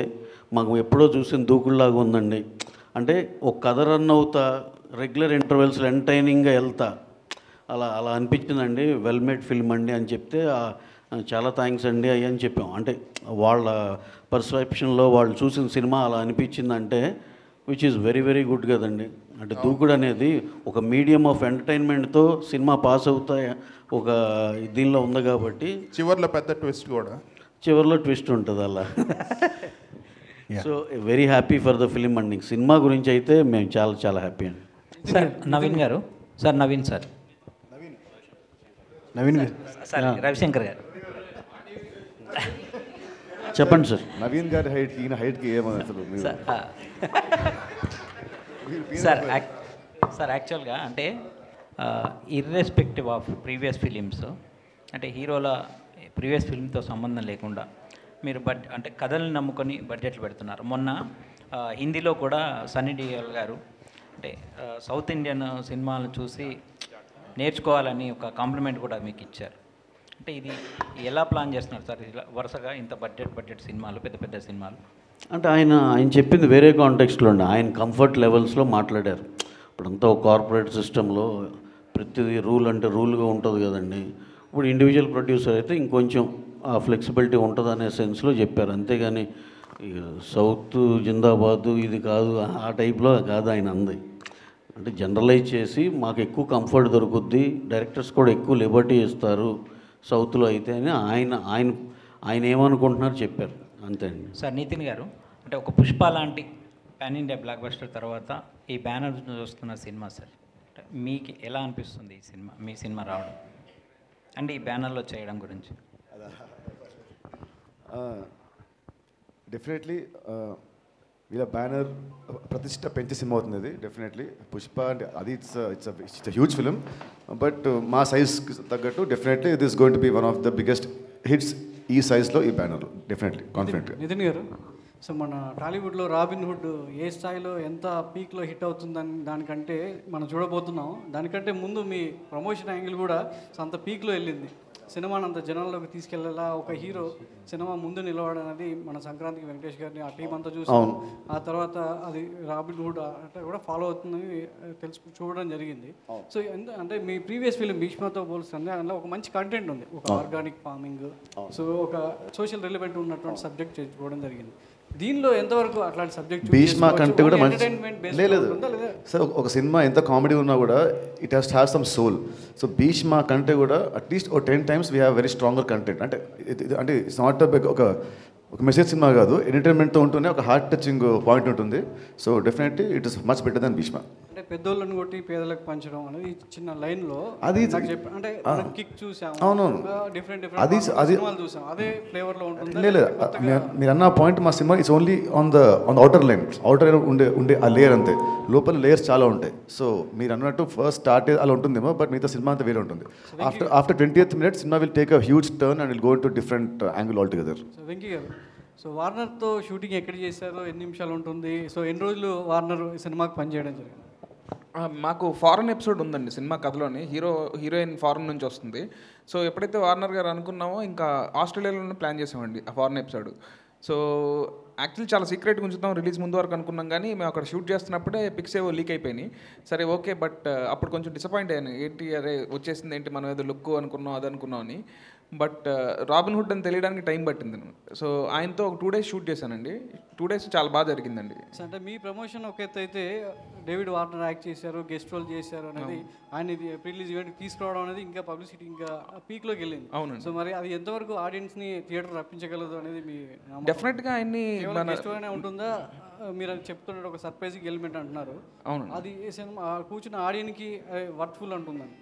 మాకు ఎప్పుడో చూసిన దూకుల్లాగా ఉందండి. అంటే ఒక కథ రన్ అవుతా రెగ్యులర్ ఇంటర్వెల్స్లో ఎంటర్టైనింగ్గా వెళ్తా అలా అలా అనిపించిందండి. వెల్ మేడ్ ఫిల్మ్ అండి అని చెప్తే చాలా థ్యాంక్స్ అండి అయ్యి అని చెప్పాం. అంటే వాళ్ళ పర్సెప్షన్లో వాళ్ళు చూసిన సినిమా అలా అనిపించిందంటే which is very very good కదండి. అంటే దూకుడు అనేది ఒక మీడియం ఆఫ్ ఎంటర్టైన్మెంట్తో సినిమా పాస్ అవుతా ఒక దీనిలో ఉంది కాబట్టి చివర్లో పెద్ద ట్విస్ట్ కూడా, చివర్లో ట్విస్ట్ ఉంటుంది అలా. So very happy for the film అండి. సినిమా గురించి అయితే మేము చాలా చాలా హ్యాపీ అండి. సార్ నవీన్ గారు, sir Naveen sir sir Ravishankar గారు చెప్పండి సార్. నవీన్ గారి హైట్ ఈయన హైట్కి ఏమని అసలు సార్ యాక్చువల్గా అంటే ఇర్రెస్పెక్టివ్ ఆఫ్ ప్రీవియస్ ఫిలిమ్స్, అంటే హీరోల ప్రీవియస్ ఫిల్మ్తో సంబంధం లేకుండా మీరు అంటే కథల్ని నమ్ముకొని బడ్జెట్లు పెడుతున్నారు. మొన్న హిందీలో కూడా సన్నీ డియోల్ గారు అంటే సౌత్ ఇండియన్ సినిమాలను చూసి నేర్చుకోవాలని ఒక కాంప్లిమెంట్ కూడా మీకు ఇచ్చారు. అంటే ఇది ఎలా ప్లాన్ చేస్తున్నారు సార్ ఇలా వరుసగా ఇంత బడ్జెట్ సినిమాలు, పెద్ద పెద్ద సినిమాలు? అంటే ఆయన చెప్పింది వేరే కాంటెక్స్ట్లో అండి. ఆయన కంఫర్ట్ లెవెల్స్లో మాట్లాడారు. ఇప్పుడంతా ఒక కార్పొరేట్ సిస్టంలో ప్రతిదీ రూల్ అంటే రూల్గా ఉంటుంది కదండి. ఇప్పుడు ఇండివిజువల్ ప్రొడ్యూసర్ అయితే ఇంకొంచెం ఆ ఫ్లెక్సిబిలిటీ ఉంటుంది అనే సెన్స్లో చెప్పారు. అంతేగాని సౌత్ జిందాబాదు ఇది కాదు ఆ టైప్లో కాదు ఆయన అంది. అంటే జనరలైజ్ చేసి మాకు ఎక్కువ కంఫర్ట్ దొరుకుద్ది, డైరెక్టర్స్ కూడా ఎక్కువ లిబర్టీ ఇస్తారు సౌత్లో అయితే అని ఆయన ఏమనుకుంటున్నారు చెప్పారు అంతే అండి. సార్ నితిన్ గారు, అంటే ఒక పుష్ప లాంటి పాన్ ఇండియా బ్లాక్ బస్టర్ తర్వాత ఈ బ్యానర్ చూస్తున్న సినిమా సార్, మీకు ఎలా అనిపిస్తుంది ఈ సినిమా, మీ సినిమా రావడం అంటే ఈ బ్యానర్లో చేయడం గురించి? డెఫినెట్లీ వీళ్ళ బ్యానర్ ప్రతిష్ట పెంచే సినిమా అవుతుంది అది. డెఫినెట్లీ పుష్ప అంటే అది ఇట్స్ హ్యూజ్ ఫిలిం, బట్ మా సైజ్కి తగ్గట్టు definitely it is going to B one of the biggest hits ఈ సైజ్లో ఈ బ్యానర్. డెఫినెట్లీ కాన్ఫిడెంట్గా. నితిన్ గారు, సో మన టాలీవుడ్లో రాబిన్హుడ్ ఏ స్థాయిలో ఎంత పీక్లో హిట్ అవుతుందని దానికంటే మనం చూడబోతున్నాం. దానికంటే ముందు మీ ప్రమోషన్ యాంగిల్ కూడా అంత పీక్లో వెళ్ళింది. సినిమాని అంత జనాల్లోకి తీసుకెళ్లేలా ఒక హీరో సినిమా ముందు నిలవడనేది మన సంక్రాంతికి వెంకటేష్ గారిని ఆ టీం అంతా చూసాం. ఆ తర్వాత అది రాబిన్హుడ్ అంటే కూడా ఫాలో అవుతుందని చూడడం జరిగింది. సో అంటే మీ ప్రీవియస్ ఫిలిం భీష్మతో పోలుస్తుంది, అందులో ఒక మంచి కంటెంట్ ఉంది, ఒక ఆర్గానిక్ ఫార్మింగ్, సో ఒక సోషల్ రిలవెంట్ ఉన్నటువంటి సబ్జెక్ట్ చూడడం జరిగింది. దీనిలో ఎంతవరకు అట్లాంటి సబ్జెక్ట్ భీష్మ కంటే కూడా మంచి లేదు సార్. ఒక సినిమా ఎంత కామెడీ ఉన్నా కూడా it has some soul. So Bhishma కంటే కూడా అట్లీస్ట్ ఓ 10 times we have very stronger content. అంటే ఇట్స్ నాట్ ఒక మెసేజ్ సినిమా కాదు, ఎంటర్టైన్మెంట్తో ఉంటూనే ఒక హార్ట్ టచింగ్ పాయింట్ ఉంటుంది. So definitely it is much better than Bhishma. అంటే పెద్దోళ్ళని కొట్టి పేదలకు పంచడం అనేది చిన్న లైన్లో అది అంటే కిక్ చూసాము, అవునవును, డిఫరెంట్ అది సినిమాలు చూసాం, అదే ఫ్లేవర్లో ఉంటుంది. లేదు మీరు అన్న పాయింట్, మా cinema it's only on the outer line. Outer line ఉండే ఆ లేయర్ అంతే, లోపల లేయర్స్ చాలా ఉంటాయి. సో మీరు అన్నట్టు ఫస్ట్ స్టార్ట్ అలా ఉంటుందేమో, బట్ మిగతా సినిమా అంతా వేరే ఉంటుంది. After 20th minute cinema will take a huge turn and will go to different angle all together. So Venky గారు, సో వార్నర్తో షూటింగ్ ఎక్కడ చేశారో, ఎన్ని నిమిషాలు ఉంటుంది, సో ఎన్ని రోజులు వార్నర్ సినిమాకి పనిచేయడం జరిగింది? మాకు ఫారెన్ ఎపిసోడ్ ఉందండి సినిమా కథలోని. హీరోయిన్ ఫారెన్ నుంచి వస్తుంది. సో ఎప్పుడైతే వార్నర్ గారు అనుకున్నామో ఇంకా ఆస్ట్రేలియాలోనే ప్లాన్ చేసామండి ఆ ఫారెన్ ఎపిసోడ్. సో యాక్చువల్లీ చాలా సీక్రెట్గా ఉంచుతాం రిలీజ్ ముందు వరకు అనుకున్నాం, కానీ మేము అక్కడ షూట్ చేస్తున్నప్పుడే పిక్స్ ఏవో లీక్ అయిపోయినాయి. సరే ఓకే, బట్ అప్పుడు కొంచెం డిసప్పాయింట్ అయ్యాను. ఏంటి అరే వచ్చేసింది ఏంటి, మనం ఏదో లుక్ అనుకున్నాం అది అనుకున్నాం అని. బట్ రాబిన్హుడ్ అని తెలియడానికి టైం పట్టింది. సో ఆయనతో ఒక 2 days షూట్ చేశానండి. 2 days చాలా బాగా జరిగిందండి. అంటే మీ ప్రమోషన్ ఒక ఎత్తు అయితే, డేవిడ్ వార్నర్ యాక్ట్ చేశారు, గెస్ట్ రోల్ చేశారు అనేది, ఆయన ప్రిలీజ్ ఈవెంట్ తీసుకురావడం అనేది ఇంకా పబ్లిసిటీ ఇంకా పీక్లోకి వెళ్ళింది. అవునండి. సో మరి అది ఎంతవరకు ఆడియన్స్ని థియేటర్ రప్పించగలదు అనేది మీ డెఫినెట్గా ఆయన్ని గెస్ట్ రోల్నే ఉంటుందా? మీరు అది చెప్తున్నారు ఒక సర్ప్రైజింగ్ ఎలిమెంట్ అంటున్నారు. అవును, అది సినిమా కూర్చున్న ఆడియన్కి వర్త్ఫుల్ అంటుందండి.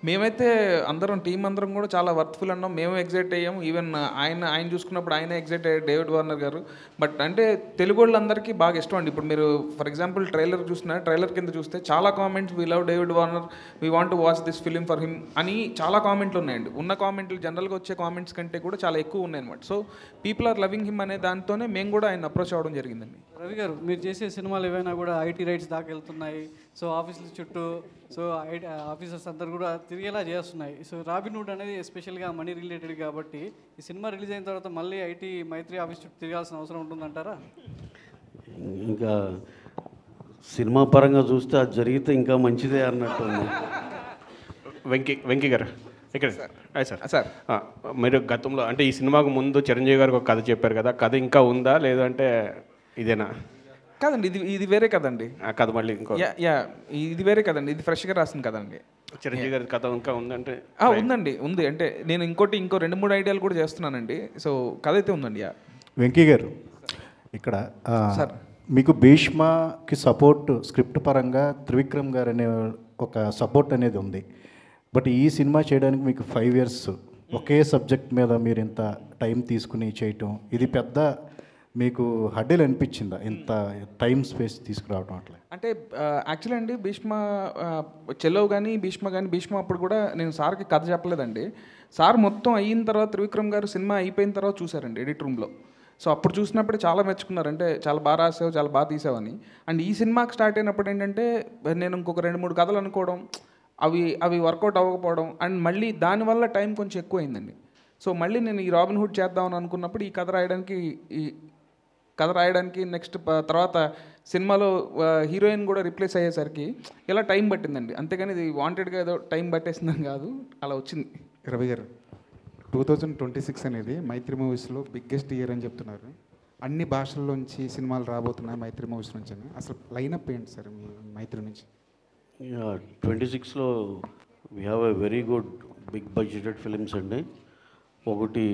మేమైతే అందరం టీం అందరం కూడా చాలా వర్త్ఫుల్ అన్నాం, మేము ఎగ్జైట్ అయ్యాం. ఈవెన్ ఆయన చూసుకున్నప్పుడు ఆయన ఎగ్జైట్ అయ్యారు, డేవిడ్ వార్నర్ గారు. బట్ అంటే తెలుగు వాళ్ళందరికీ బాగా ఇష్టం అండి. ఇప్పుడు మీరు ఫర్ ఎగ్జాంపుల్ ట్రైలర్ చూసిన, ట్రైలర్ కింద చూస్తే చాలా comments, we love David Warner, we want to watch this film for him అని చాలా కామెంట్లు ఉన్నాయండి. ఉన్న కామెంట్లు జనరల్గా వచ్చే కామెంట్స్ కంటే కూడా చాలా ఎక్కువ ఉన్నాయి అనమాట. So people are loving him అనే దాంతోనే మేము కూడా ఆయన అప్రోచ్ అవ్వడం జరిగిందండి. రవి గారు, మీరు చేసే సినిమాలు ఏవైనా కూడా ఐటీ రైట్స్ దాకా వెళ్తున్నాయి. సో ఆఫీసుల చుట్టూ సో ఆఫీసర్స్ అందరు కూడా తిరిగేలా చేస్తున్నాయి. సో రాబిన్హుడ్ అనేది ఎస్పెషల్గా మనీ రిలేటెడ్ కాబట్టి ఈ సినిమా రిలీజ్ అయిన తర్వాత మళ్ళీ ఐటీ మైత్రి ఆఫీస్ చుట్టూ తిరగాల్సిన అవసరం ఉంటుందంటారా? ఇంకా సినిమా పరంగా చూస్తే అది జరిగితే ఇంకా మంచిదే అన్నట్టు. వెంకీ గారు ఇక్కడ సార్ మీరు గతంలో అంటే ఈ సినిమాకు ముందు చిరంజీవి గారికి ఒక కథ చెప్పారు కదా, కథ ఇంకా ఉందా లేదంటే ఇదేనా? కాదండి, ఇది వేరే కదండి. కథ మళ్ళీ ఇంకో ఇది వేరే కదండి, ఇది ఫ్రెష్గా రాసింది కదండి. చిరంజీవి గారి కథ ఇంకా ఉందంటే ఉందండి, ఉంది. అంటే నేను ఇంకో 2-3 ఐడియాలు కూడా చేస్తున్నానండి. సో కథ అయితే ఉందండి. వెంకీ గారు, ఇక్కడ మీకు భీష్మకి సపోర్ట్ స్క్రిప్ట్ పరంగా త్రివిక్రమ్ గారు అనే ఒక సపోర్ట్ అనేది ఉంది. బట్ ఈ సినిమా చేయడానికి మీకు 5 years ఒకే సబ్జెక్ట్ మీద మీరు ఇంత టైం తీసుకుని చేయటం, ఇది పెద్ద మీకు హడ్డీలు అనిపించిందా ఇంత టైం స్పేస్ తీసుకురావడం? అట్లా అంటే యాక్చువల్లీ అండి, చెలో కానీ భీష్మ అప్పుడు కూడా నేను సార్కి కథ చెప్పలేదండి. సార్ మొత్తం అయిన తర్వాత త్రివిక్రమ్ గారు సినిమా అయిపోయిన తర్వాత చూసారండి ఎడిట్ రూమ్లో. సో అప్పుడు చూసినప్పుడే చాలా మెచ్చుకున్నారు, అంటే చాలా బాగా రాసావు, చాలా బాగా తీసావని. అండ్ ఈ సినిమాకి స్టార్ట్ అయినప్పుడు ఏంటంటే నేను ఇంకొక 2-3 కథలు అనుకోవడం, అవి వర్కౌట్ అవ్వకపోవడం, అండ్ మళ్ళీ దానివల్ల టైం కొంచెం ఎక్కువ అయిందండి. సో మళ్ళీ నేను ఈ రాబిన్హుడ్ చేద్దామని అనుకున్నప్పుడు ఈ కథ రాయడానికి నెక్స్ట్ తర్వాత సినిమాలో హీరోయిన్ కూడా రిప్లేస్ అయ్యేసరికి ఇలా టైం పట్టిందండి. అంతేగాని ఇది వాంటెడ్గా ఏదో టైం పట్టేసిందని కాదు, అలా వచ్చింది. రవి గారు, 2026 అనేది మైత్రి మూవీస్లో బిగ్గెస్ట్ ఇయర్ అని చెప్తున్నారు. అన్ని భాషల్లోంచి సినిమాలు రాబోతున్నాయి మైత్రి మూవీస్ నుంచి అని. అసలు లైనప్ ఏంటి సార్ మీ మైత్రి నుంచి? 26లో we have a very good big budgeted films అండి. ఒకటి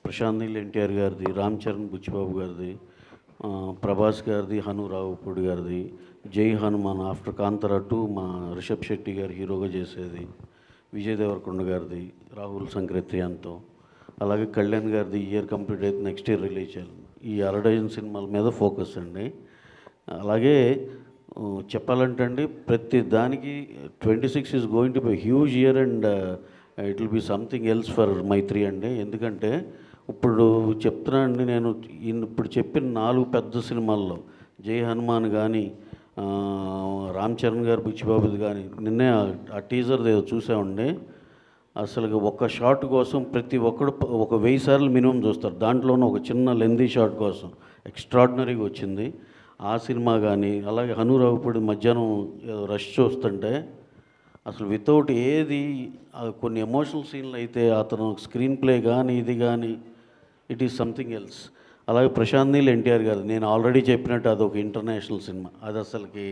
ప్రశాంత్ నీల్ ఎన్టీఆర్ గారిది, రామ్ చరణ్ బుచ్చిబాబు గారిది, ప్రభాస్ గారిది, హను రావుపూడి గారిది, జై హనుమాన్ ఆఫ్టర్ కాంతారా 2 మా రిషబ్ శెట్టి గారు హీరోగా చేసేది, విజయ్ దేవరకొండ గారిది, రాహుల్ సంక్రేత్రియాన్తో, అలాగే కళ్యాణ్ గారిది ఇయర్ కంప్లీట్ అయితే నెక్స్ట్ ఇయర్ రిలీజ్ చేయాలి. ఈ 60 సినిమాల మీద ఫోకస్ అండి. అలాగే చెప్పాలంటే అండి, ప్రతి దానికి 26 is going to be huge year and it will be something else for Mythri అండి. ఎందుకంటే ఇప్పుడు చెప్తున్నా అండి, నేను ఇప్పుడు చెప్పిన 4 పెద్ద సినిమాల్లో జై హనుమాన్ కానీ, రామ్ చరణ్ గారు బుచ్చిబాబుది కానీ, నిన్నే ఆ టీజర్ ఏదో చూసామండి. అసలు ఒక్క షాట్ కోసం ప్రతి ఒక్కడు ఒక 1000 సార్లు మినిమం చూస్తారు. దాంట్లోనూ ఒక చిన్న లెందీ షాట్ కోసం ఎక్స్ట్రాడినరీగా వచ్చింది ఆ సినిమా. కానీ అలాగే హను రావుపూడి మధ్యాహ్నం రష్ చూస్తుంటే అసలు వితౌట్ ఏది కొన్ని ఎమోషనల్ సీన్లు అయితే అతను స్క్రీన్ ప్లే కానీ ఇది కానీ ఇట్ ఈస్ సంథింగ్ ఎల్స్. అలాగే ప్రశాంత్ నీల్ ఎన్టీఆర్ గారు, నేను ఆల్రెడీ చెప్పినట్టు అదొక ఇంటర్నేషనల్ సినిమా. అది అసలుకి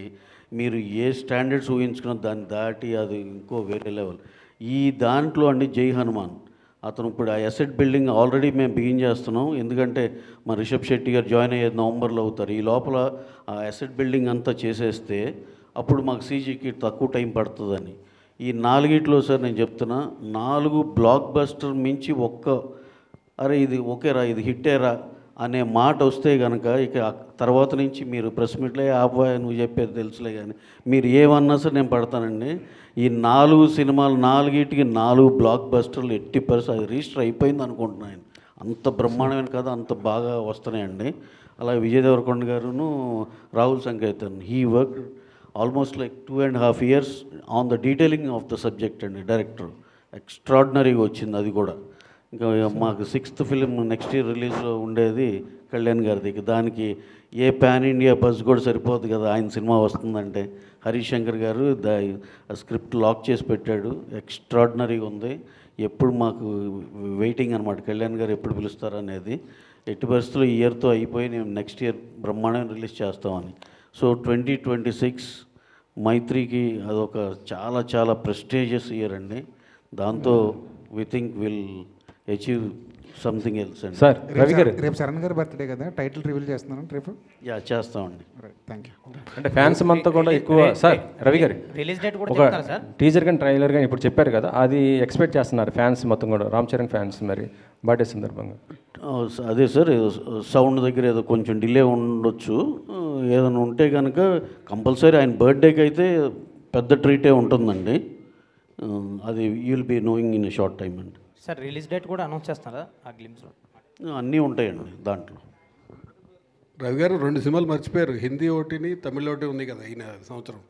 మీరు ఏ స్టాండర్డ్స్ ఊహించుకున్న దాన్ని దాటి అది ఇంకో వేరే లెవెల్. ఈ దాంట్లో అండి జై హనుమాన్ అతను ఇప్పుడు ఆ అసెట్ బిల్డింగ్ ఆల్రెడీ మేము బిగిన్ చేస్తున్నాం. ఎందుకంటే మా రిషబ్ శెట్టి గారు జాయిన్ అయ్యేది నవంబర్లో అవుతారు. ఈ లోపల ఆ అసెట్ బిల్డింగ్ అంతా చేసేస్తే అప్పుడు మాకు సీజీకి తక్కువ టైం పడుతుందని. ఈ 4 సార్ నేను చెప్తున్నా, 4 బ్లాక్ బస్టర్ మించి అరే ఇది ఓకేరా, ఇది హిట్టేరా అనే మాట వస్తే కనుక ఇక తర్వాత నుంచి మీరు ప్రెస్ మీట్లో ఆపోయా నువ్వు చెప్పేది తెలుసులే కానీ మీరు ఏమన్నా సరే నేను పడతానండి. ఈ 4 సినిమాలు 4 బ్లాక్ బస్టర్లు 80% అది రిజిస్టర్ అయిపోయింది అనుకుంటున్నాను. అంత బ్రహ్మాండమైన కథ, అంత బాగా వస్తున్నాయండి. అలాగే విజయ్ దేవరకొండ గారును Rahul Sankrityan, he work almost like 2.5 years on the detailing of the subject అండి. డైరెక్టర్ ఎక్స్ట్రాడినరీగా వచ్చింది అది కూడా. ఇంకా మాకు 6th ఫిలిం నెక్స్ట్ ఇయర్ రిలీజ్లో ఉండేది కళ్యాణ్ గారిది. దానికి ఏ పాన్ ఇండియా బస్ కూడా సరిపోదు కదా ఆయన సినిమా వస్తుందంటే. హరీష్ శంకర్ గారు స్క్రిప్ట్ లాక్ చేసి పెట్టాడు, ఎక్స్ట్రాడినరీగా ఉంది. ఎప్పుడు మాకు వెయిటింగ్ అనమాట, కళ్యాణ్ గారు ఎప్పుడు పిలుస్తారు అనేది. ఎట్టి పరిస్థితుల్లో ఈ ఇయర్తో అయిపోయి నేను నెక్స్ట్ ఇయర్ బ్రహ్మాండంగా రిలీజ్ చేస్తామని. సో 2026 మైత్రికి అదొక చాలా చాలా ప్రెస్టీజియస్ ఇయర్ అండి. దాంతో we think will achieve something else అండి. సార్ రవి గారు రేపు శరణ్ గారి బర్త్డే కదా, టైటిల్ రివీల్ చేస్తున్నాను రేపు. యా, చేస్తామండి. Thank you. అంటే ఫ్యాన్స్ అంతా కూడా ఎక్కువ సార్ రవి గారు రిలీజ్ డేట్ కూడా ఒక చెప్తారా సార్? టీజర్ కానీ ట్రైలర్ కానీ ఇప్పుడు చెప్పారు కదా, అది ఎక్స్పెక్ట్ చేస్తున్నారు ఫ్యాన్స్ మొత్తం కూడా, రామ్ చరణ్ ఫ్యాన్స్ మరి బర్త్డే సందర్భంగా. అదే సార్, సౌండ్ దగ్గర ఏదో కొంచెం డిలే ఉండొచ్చు. ఏదైనా ఉంటే కనుక కంపల్సరీ ఆయన బర్త్డేకి అయితే పెద్ద ట్రీటే ఉంటుందండి. అది you will be knowing in a short time అండి. సార్ రిలీజ్ డేట్ కూడా అనౌన్స్ చేస్తారా ఆ గ్లిమ్స్లో? అన్నీ ఉంటాయండి దాంట్లో. రవి గారు 2 సినిమాలు మర్చిపోయారు, హిందీ ఒకటిని తమిళ ఒకటి ఉంది కదా ఈయన సంవత్సరం.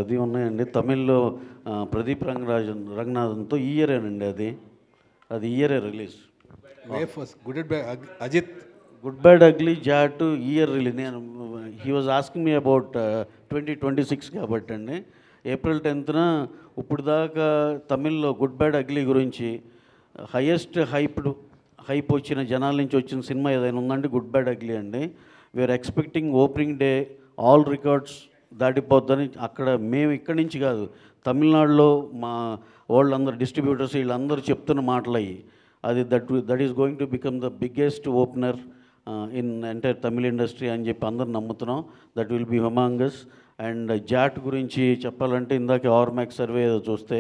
అది ఉన్నాయండి. తమిళ్లో ప్రదీప్ రంగనాథన్తో ఈ ఇయరేనండి. అది ఇయరే release. May first good bye Ajith. Good bad ugly Jaat year release. నేను he was asking me about 2026 కాబట్టి అండి. ఏప్రిల్ 10th ఇప్పుడు దాకా తమిళ్లో గుడ్ బ్యాడ్ అగ్లీ గురించి హైయెస్ట్ హైప్ వచ్చిన జనాల నుంచి వచ్చిన సినిమా ఏదైనా ఉందంటే గుడ్ బ్యాడ్ అగ్లీ అండి. We're expecting opening day all records దాటిపోద్దని. అక్కడ మేము ఇక్కడి నుంచి కాదు, తమిళనాడులో మా వాళ్ళందరూ డిస్ట్రిబ్యూటర్స్ వీళ్ళందరూ చెప్తున్న మాటలు అయ్యి. అది that is going to become the biggest opener in entire Tamil industry అని చెప్పి అందరు నమ్ముతున్నాం. That will be humongous. And Jaat గురించి చెప్పాలంటే ఇందాక ఆర్మాక్స్ సర్వే ఏదో చూస్తే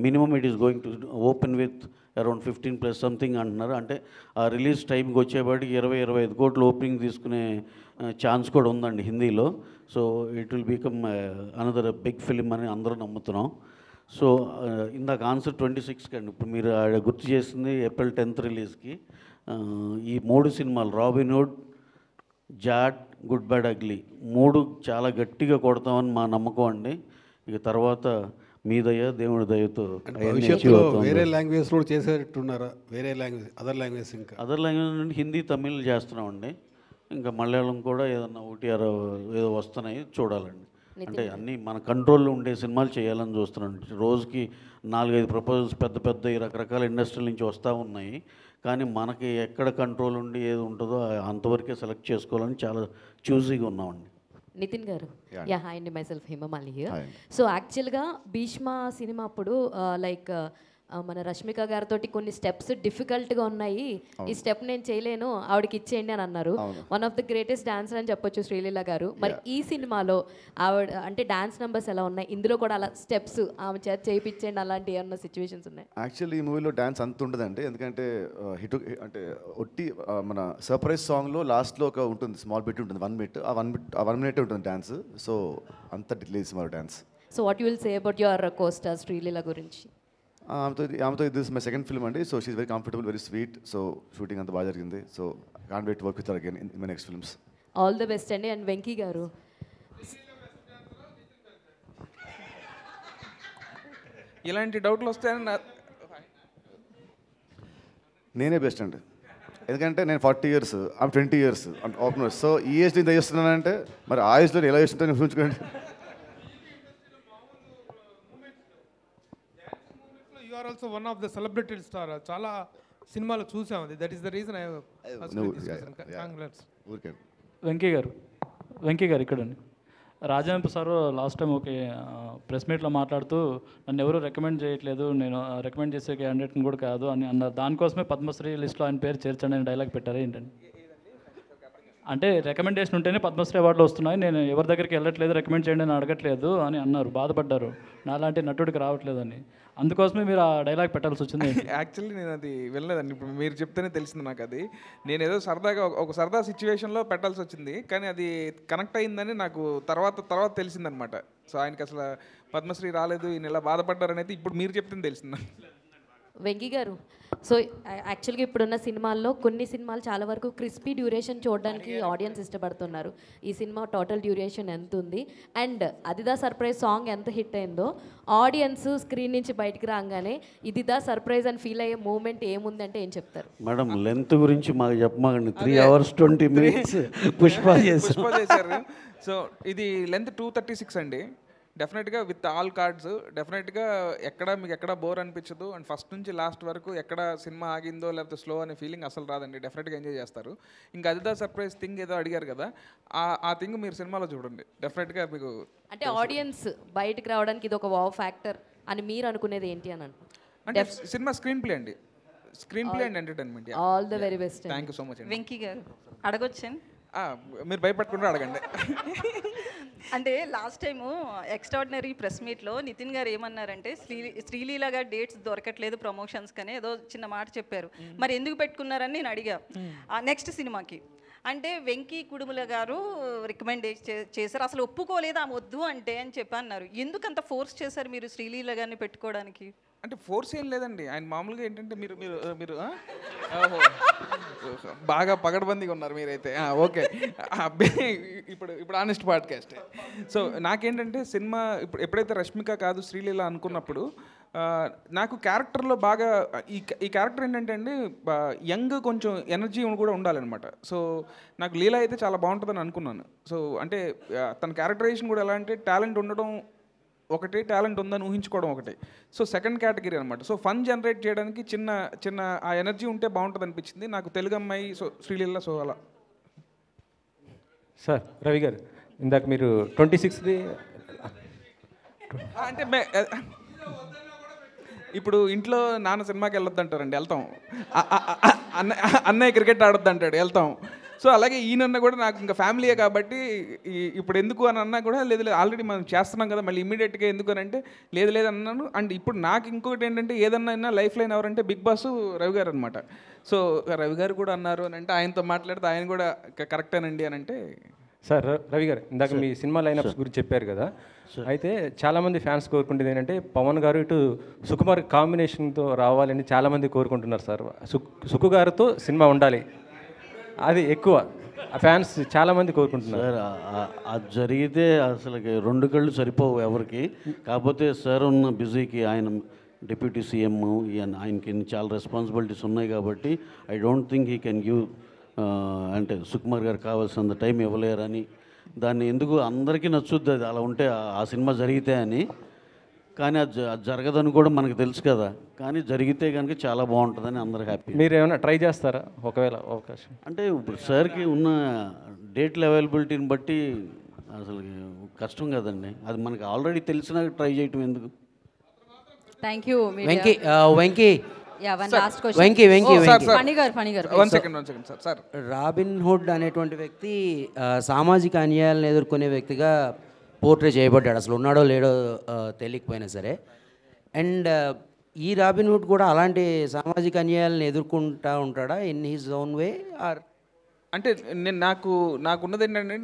minimum it is going to open with around 15+ something అంటున్నారు. అంటే ఆ రిలీజ్ టైంకి వచ్చేపాటికి 20-25 కోట్లు ఓపెనింగ్ తీసుకునే ఛాన్స్ కూడా ఉందండి హిందీలో. So it will become another big film అని అందరూ నమ్ముతున్నాం. సో ఇందాక ఆన్సర్ 26కి అండి. ఇప్పుడు మీరు గుర్తు చేసింది ఏప్రిల్ 10th రిలీజ్కి. ఈ 3 సినిమాలు Robinhood, Jaat, good bad ugly 3 చాలా గట్టిగా కొడతామని మా నమ్మకం అండి. ఇక తర్వాత మీ దయ దేవుడి దయతో భవిష్యత్తులో వేరే లాంగ్వేజ్ కూడా చేసేట్టున్నారా? వేరే లాంగ్వేజ్, అదర్ లాంగ్వేజ్, ఇంకా అదర్ లాంగ్వేజ్ నుండి హిందీ, తమిళ్ చేస్తున్నామండి. ఇంకా మలయాళం కూడా ఏదన్నా ఒకటి ఏదో వస్తున్నాయి, చూడాలండి. అంటే అన్నీ మన కంట్రోల్లో ఉండే సినిమాలు చేయాలని చూస్తున్నాను. రోజుకి 4-5 ప్రపోజల్స్ పెద్ద పెద్ద రకరకాల ఇండస్ట్రీల నుంచి వస్తూ ఉన్నాయి. కానీ మనకి ఎక్కడ కంట్రోల్ ఉండి ఏది ఉంటుందో అంతవరకే సెలెక్ట్ చేసుకోవాలని చాలా చూజీగా ఉన్నామండి. నితిన్ గారు, యా హాయ్ అండి, my self Hemamali here. So యాక్చువల్గా భీష్మ సినిమా అప్పుడు లైక్ మన రష్మిక గారితో కొన్ని స్టెప్స్ డిఫికల్ట్గా ఉన్నాయి, ఈ స్టెప్ నేను చేయలేను ఆవిడకి ఇచ్చేయండి అని అన్నారు. One of the greatest dancer అని చెప్పొచ్చు శ్రీలీల గారు. మరి ఈ సినిమాలో ఆవిడ అంటే డాన్స్ నెంబర్స్ ఎలా ఉన్నాయి, ఇందులో కూడా అలా స్టెప్స్ ఆమె చేత చేయించండి అలాంటి ఏమన్నా సిచ్యువేషన్స్ ఉన్నాయి? యాక్చువల్లీ ఈ మూవీలో డాన్స్ అంత ఉండదండి, ఎందుకంటే హిట్ అంటే ఒట్టి మన సర్ప్రైజ్ సాంగ్లో లాస్ట్లో ఒక ఉంటుంది, స్మాల్ బిట్ ఉంటుంది, 1 minute. ఆ 1 minute ఉంటుంది డాన్స్. సో అంత డిలేస్ మన dance. So what you will say about your costar Sreeleela గురించి? ఆమెతో దిస్ మై సెకండ్ ఫిల్మ్ అండి. So she's very comfortable, very sweet. So shooting అంతా బాగా జరిగింది. So can't wait to work with her again in my next films. All the best అండి. And Venky garu, ఇలాంటి డౌట్లు వస్తాయని నేనే బెస్ట్ అండి, ఎందుకంటే నేను 40 years, ఆమె 20 years ఓపెనర్. సో ఈ ఏజ్ నేను చేస్తున్నానంటే మరి ఆ ఏజ్లో ఎలా చేస్తుంటే ఊహించుకోండి. You are also one of the celebrity star. చాలా సినిమాలు చూసాం, అది that is the reason I Venky garu ఇక్కడండి. రాజాంపు సార్ లాస్ట్ టైం ఒక ప్రెస్ మీట్లో మాట్లాడుతూ నన్ను ఎవరు రికమెండ్ చేయట్లేదు, నేను రికమెండ్ చేసే క్యాండిడేట్ని కూడా కాదు అని అన్నారు. దానికోసమే పద్మశ్రీ లిస్ట్లో ఆయన పేరు చేర్చండి అని డైలాగ్ పెట్టారు ఏంటండి? అంటే రికమెండేషన్ ఉంటేనే పద్మశ్రీ అవార్డులు వస్తున్నాయి, నేను ఎవరి దగ్గరికి వెళ్ళట్లేదు, రికమెండ్ చేయండి అని అడగట్లేదు అని అన్నారు, బాధపడ్డారు. నాలాంటి నటుడికి రావట్లేదని. అందుకోసమే మీరు ఆ డైలాగ్ పెట్టాల్సి వచ్చింది. యాక్చువల్లీ నేను అది వెళ్ళలేదండి, ఇప్పుడు మీరు చెప్తేనే తెలిసింది నాకు. అది నేను ఏదో సరదాగా ఒక సరదా సిచ్యువేషన్లో పెట్టాల్సి వచ్చింది, కానీ అది కనెక్ట్ అయిందని నాకు తర్వాత తెలిసిందనమాట. సో ఆయనకి అసలు పద్మశ్రీ రాలేదు, ఈయన ఇలా బాధపడ్డారనేది ఇప్పుడు మీరు చెప్తేనే తెలిసింది. వెంకీ గారు, సో యాక్చువల్గా ఇప్పుడున్న సినిమాల్లో కొన్ని సినిమాలు చాలా వరకు క్రిస్పీ డ్యూరేషన్ చూడడానికి ఆడియన్స్ ఇష్టపడుతున్నారు. ఈ సినిమా టోటల్ డ్యూరేషన్ ఎంత ఉంది, అండ్ అదిదా సర్ప్రైజ్ సాంగ్ ఎంత హిట్ అయిందో ఆడియన్స్ స్క్రీన్ నుంచి బయటకు రాగానే ఇదిదా సర్ప్రైజ్ అని ఫీల్ అయ్యే మూమెంట్ ఏముందంటే ఏం చెప్తారు? మేడం లెంత్ గురించి మాకు చెప్పమాకండి. 3 hours 20 minutes పుష్ప చేశారు. సో ఇది లెంత్ 236 అండి. డెఫినెట్గా విత్ ఆల్ కార్డ్స్ డెఫినెట్గా మీకు ఎక్కడ బోర్ అనిపించదు. అండ్ ఫస్ట్ నుంచి లాస్ట్ వరకు ఎక్కడ సినిమా ఆగిందో లేకపోతే స్లో అనే ఫీలింగ్ అసలు రాదండి. డెఫినెట్గా ఎంజాయ్ చేస్తారు. ఇంకా అదిదా సర్ప్రైజ్ థింగ్ ఏదో అడిగారు కదా, ఆ థింగ్ మీరు సినిమాలో చూడండి, డెఫినెట్గా మీకు అంటే ఆడియన్స్ బయటకు రావడానికి ఇది ఒక వావ్ ఫ్యాక్టర్ అని మీరు అనుకునేది ఏంటి అని అంటే సినిమా స్క్రీన్ ప్లే అండి. Screen play and entertainment. All the very best. Thank you so much. Venky గారు అడగొచ్చాను. మీరు భయపడకుండా అడగండి. అంటే లాస్ట్ టైము ఎక్స్ట్రాడినరీ ప్రెస్ మీట్లో నితిన్ గారు ఏమన్నారంటే శ్రీలీల గారు డేట్స్ దొరకట్లేదు ప్రమోషన్స్ కానీ ఏదో చిన్న మాట చెప్పారు. మరి ఎందుకు పెట్టుకున్నారని నేను అడిగా నెక్స్ట్ సినిమాకి. అంటే వెంకీ కుడుముల గారు రికమెండ్ చేశారు, అసలు ఒప్పుకోలేదు ఆమె వద్దు అంటే అని చెప్పి అన్నారు. ఎందుకు అంత ఫోర్స్ చేశారు మీరు శ్రీలీల గారిని పెట్టుకోవడానికి? అంటే ఫోర్స్ ఏం లేదండి, ఆయన మామూలుగా ఏంటంటే మీరు మీరు మీరు బాగా పగడబందీగా ఉన్నారు మీరైతే. ఓకే, ఇప్పుడు ఇప్పుడు ఆనెస్ట్ పాడ్కాస్ట్. సో నాకేంటంటే సినిమా ఇప్పుడు ఎప్పుడైతే రష్మిక కాదు శ్రీలీల అనుకున్నప్పుడు నాకు క్యారెక్టర్లో బాగా ఈ క్యారెక్టర్ ఏంటంటే అండి యంగ్ కొంచెం ఎనర్జీ కూడా ఉండాలన్నమాట. సో నాకు లీల అయితే చాలా బాగుంటుందని అనుకున్నాను. సో అంటే తన క్యారెక్టరైజేషన్ కూడా ఎలా అంటే టాలెంట్ ఉండడం ఒకటి, టాలెంట్ ఉందని ఊహించుకోవడం ఒకటి. సో సెకండ్ కేటగిరీ అనమాట. సో ఫన్ జనరేట్ చేయడానికి చిన్న చిన్న ఆ ఎనర్జీ ఉంటే బాగుంటుంది అనిపించింది నాకు. తెలుగు అమ్మాయి, సో శ్రీలీల, సో అలా. సార్ రవి గారు, ఇందాక మీరు 26ది అంటే ఇప్పుడు ఇంట్లో నాన్న సినిమాకి వెళ్ళొద్దు అంటారండి, వెళ్తాం. అన్నయ్య క్రికెట్ ఆడొద్దు అంటాడు, వెళ్తాం. సో అలాగే ఈయనన్న కూడా నాకు ఇంకా ఫ్యామిలీయే కాబట్టి ఇప్పుడు ఎందుకు అని అన్నా కూడా లేదు లేదు ఆల్రెడీ మనం చేస్తున్నాం కదా మళ్ళీ ఇమీడియట్గా ఎందుకు అని అంటే లేదు లేదు అన్నాను. అండ్ ఇప్పుడు నాకు ఇంకొకటి ఏంటంటే ఏదన్నా అయినా లైఫ్ లైన్ ఎవరంటే బిగ్ బాస్ రవి గారు అనమాట. సో రవి గారు కూడా అన్నారు అని అంటే ఆయనతో మాట్లాడితే ఆయన కూడా కరెక్టేనండి అని అంటే. సార్ రవి గారు, ఇందాక మీ సినిమా లైనప్స్ గురించి చెప్పారు కదా, అయితే చాలామంది ఫ్యాన్స్ కోరుకుంటుంది ఏంటంటే పవన్ గారు ఇటు సుకుమార్ కాంబినేషన్తో రావాలని చాలామంది కోరుకుంటున్నారు సార్. సుకు గారితో సినిమా ఉండాలి, అది ఎక్కువ ఫ్యాన్స్ చాలామంది కోరుకుంటున్నారు. సార్ అది జరిగితే అసలు 2 కళ్ళు సరిపోవు ఎవరికి. కాకపోతే సార్ ఉన్న బిజీకి ఆయన డిప్యూటీ సీఎం, ఆయనకి చాలా రెస్పాన్సిబిలిటీస్ ఉన్నాయి కాబట్టి I don't think he can give అంటే సుకుమార్ గారు కావాల్సినంత టైం ఇవ్వలేరని. దాన్ని ఎందుకు అందరికీ నచ్చుద్ది అది అలా ఉంటే ఆ సినిమా జరిగితే అని. కానీ అది జరగదని కూడా మనకు తెలుసు కదా, కానీ జరిగితే కనుక చాలా బాగుంటుందని అందరూ హ్యాపీ. మీరు ఏమైనా ట్రై చేస్తారా ఒకవేళ అవకాశం? అంటే ఇప్పుడు సార్కి ఉన్న డేట్ల అవైలబిలిటీని బట్టి అసలు కష్టం కదండి, అది మనకు ఆల్రెడీ తెలిసినా ట్రై చేయటం ఎందుకు. Thank you Venky. Sir robin hood అనేటువంటి వ్యక్తి సామాజిక అన్యాయాలను ఎదుర్కొనే వ్యక్తిగా పోర్ట్రే చేయబడ్డాడు, అసలు ఉన్నాడో లేడో తెలియకపోయినా సరే. అండ్ ఈ రాబిన్ హుడ్ కూడా అలాంటి సామాజిక అన్యాయాలను ఎదుర్కొంటూ ఉంటాడా in his own way or? అంటే నేను నాకున్నది ఏంటంటే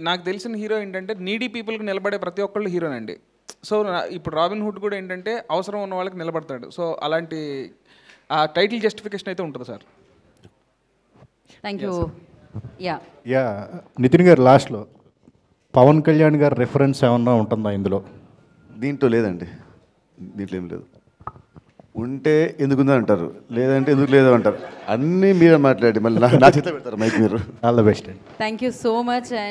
నాకు తెలిసిన హీరో ఏంటంటే నీడీ పీపుల్కి నిలబడే ప్రతి ఒక్కళ్ళు హీరోనండి. సో ఇప్పుడు రాబిన్ హుడ్ కూడా ఏంటంటే అవసరం ఉన్న వాళ్ళకి నిలబడతాడు. సో అలాంటి ఆ టైటిల్ జస్టిఫికేషన్ అయితే ఉంటుంది sir. Thank you. Yeah Nitin garu, లాస్ట్లో పవన్ కళ్యాణ్ గారు రెఫరెన్స్ ఏమన్నా ఉంటుందా ఇందులో? దీంట్లో లేదండి, దీంట్లో ఏం లేదు. ఉంటే ఎందుకుందని అంటారు, లేదంటే ఎందుకు లేదో అంటారు. అన్నీ మీరే మాట్లాడి మళ్ళీ నా చేత పెడతారు మైక్ మీరు. All the best. Thank you so much.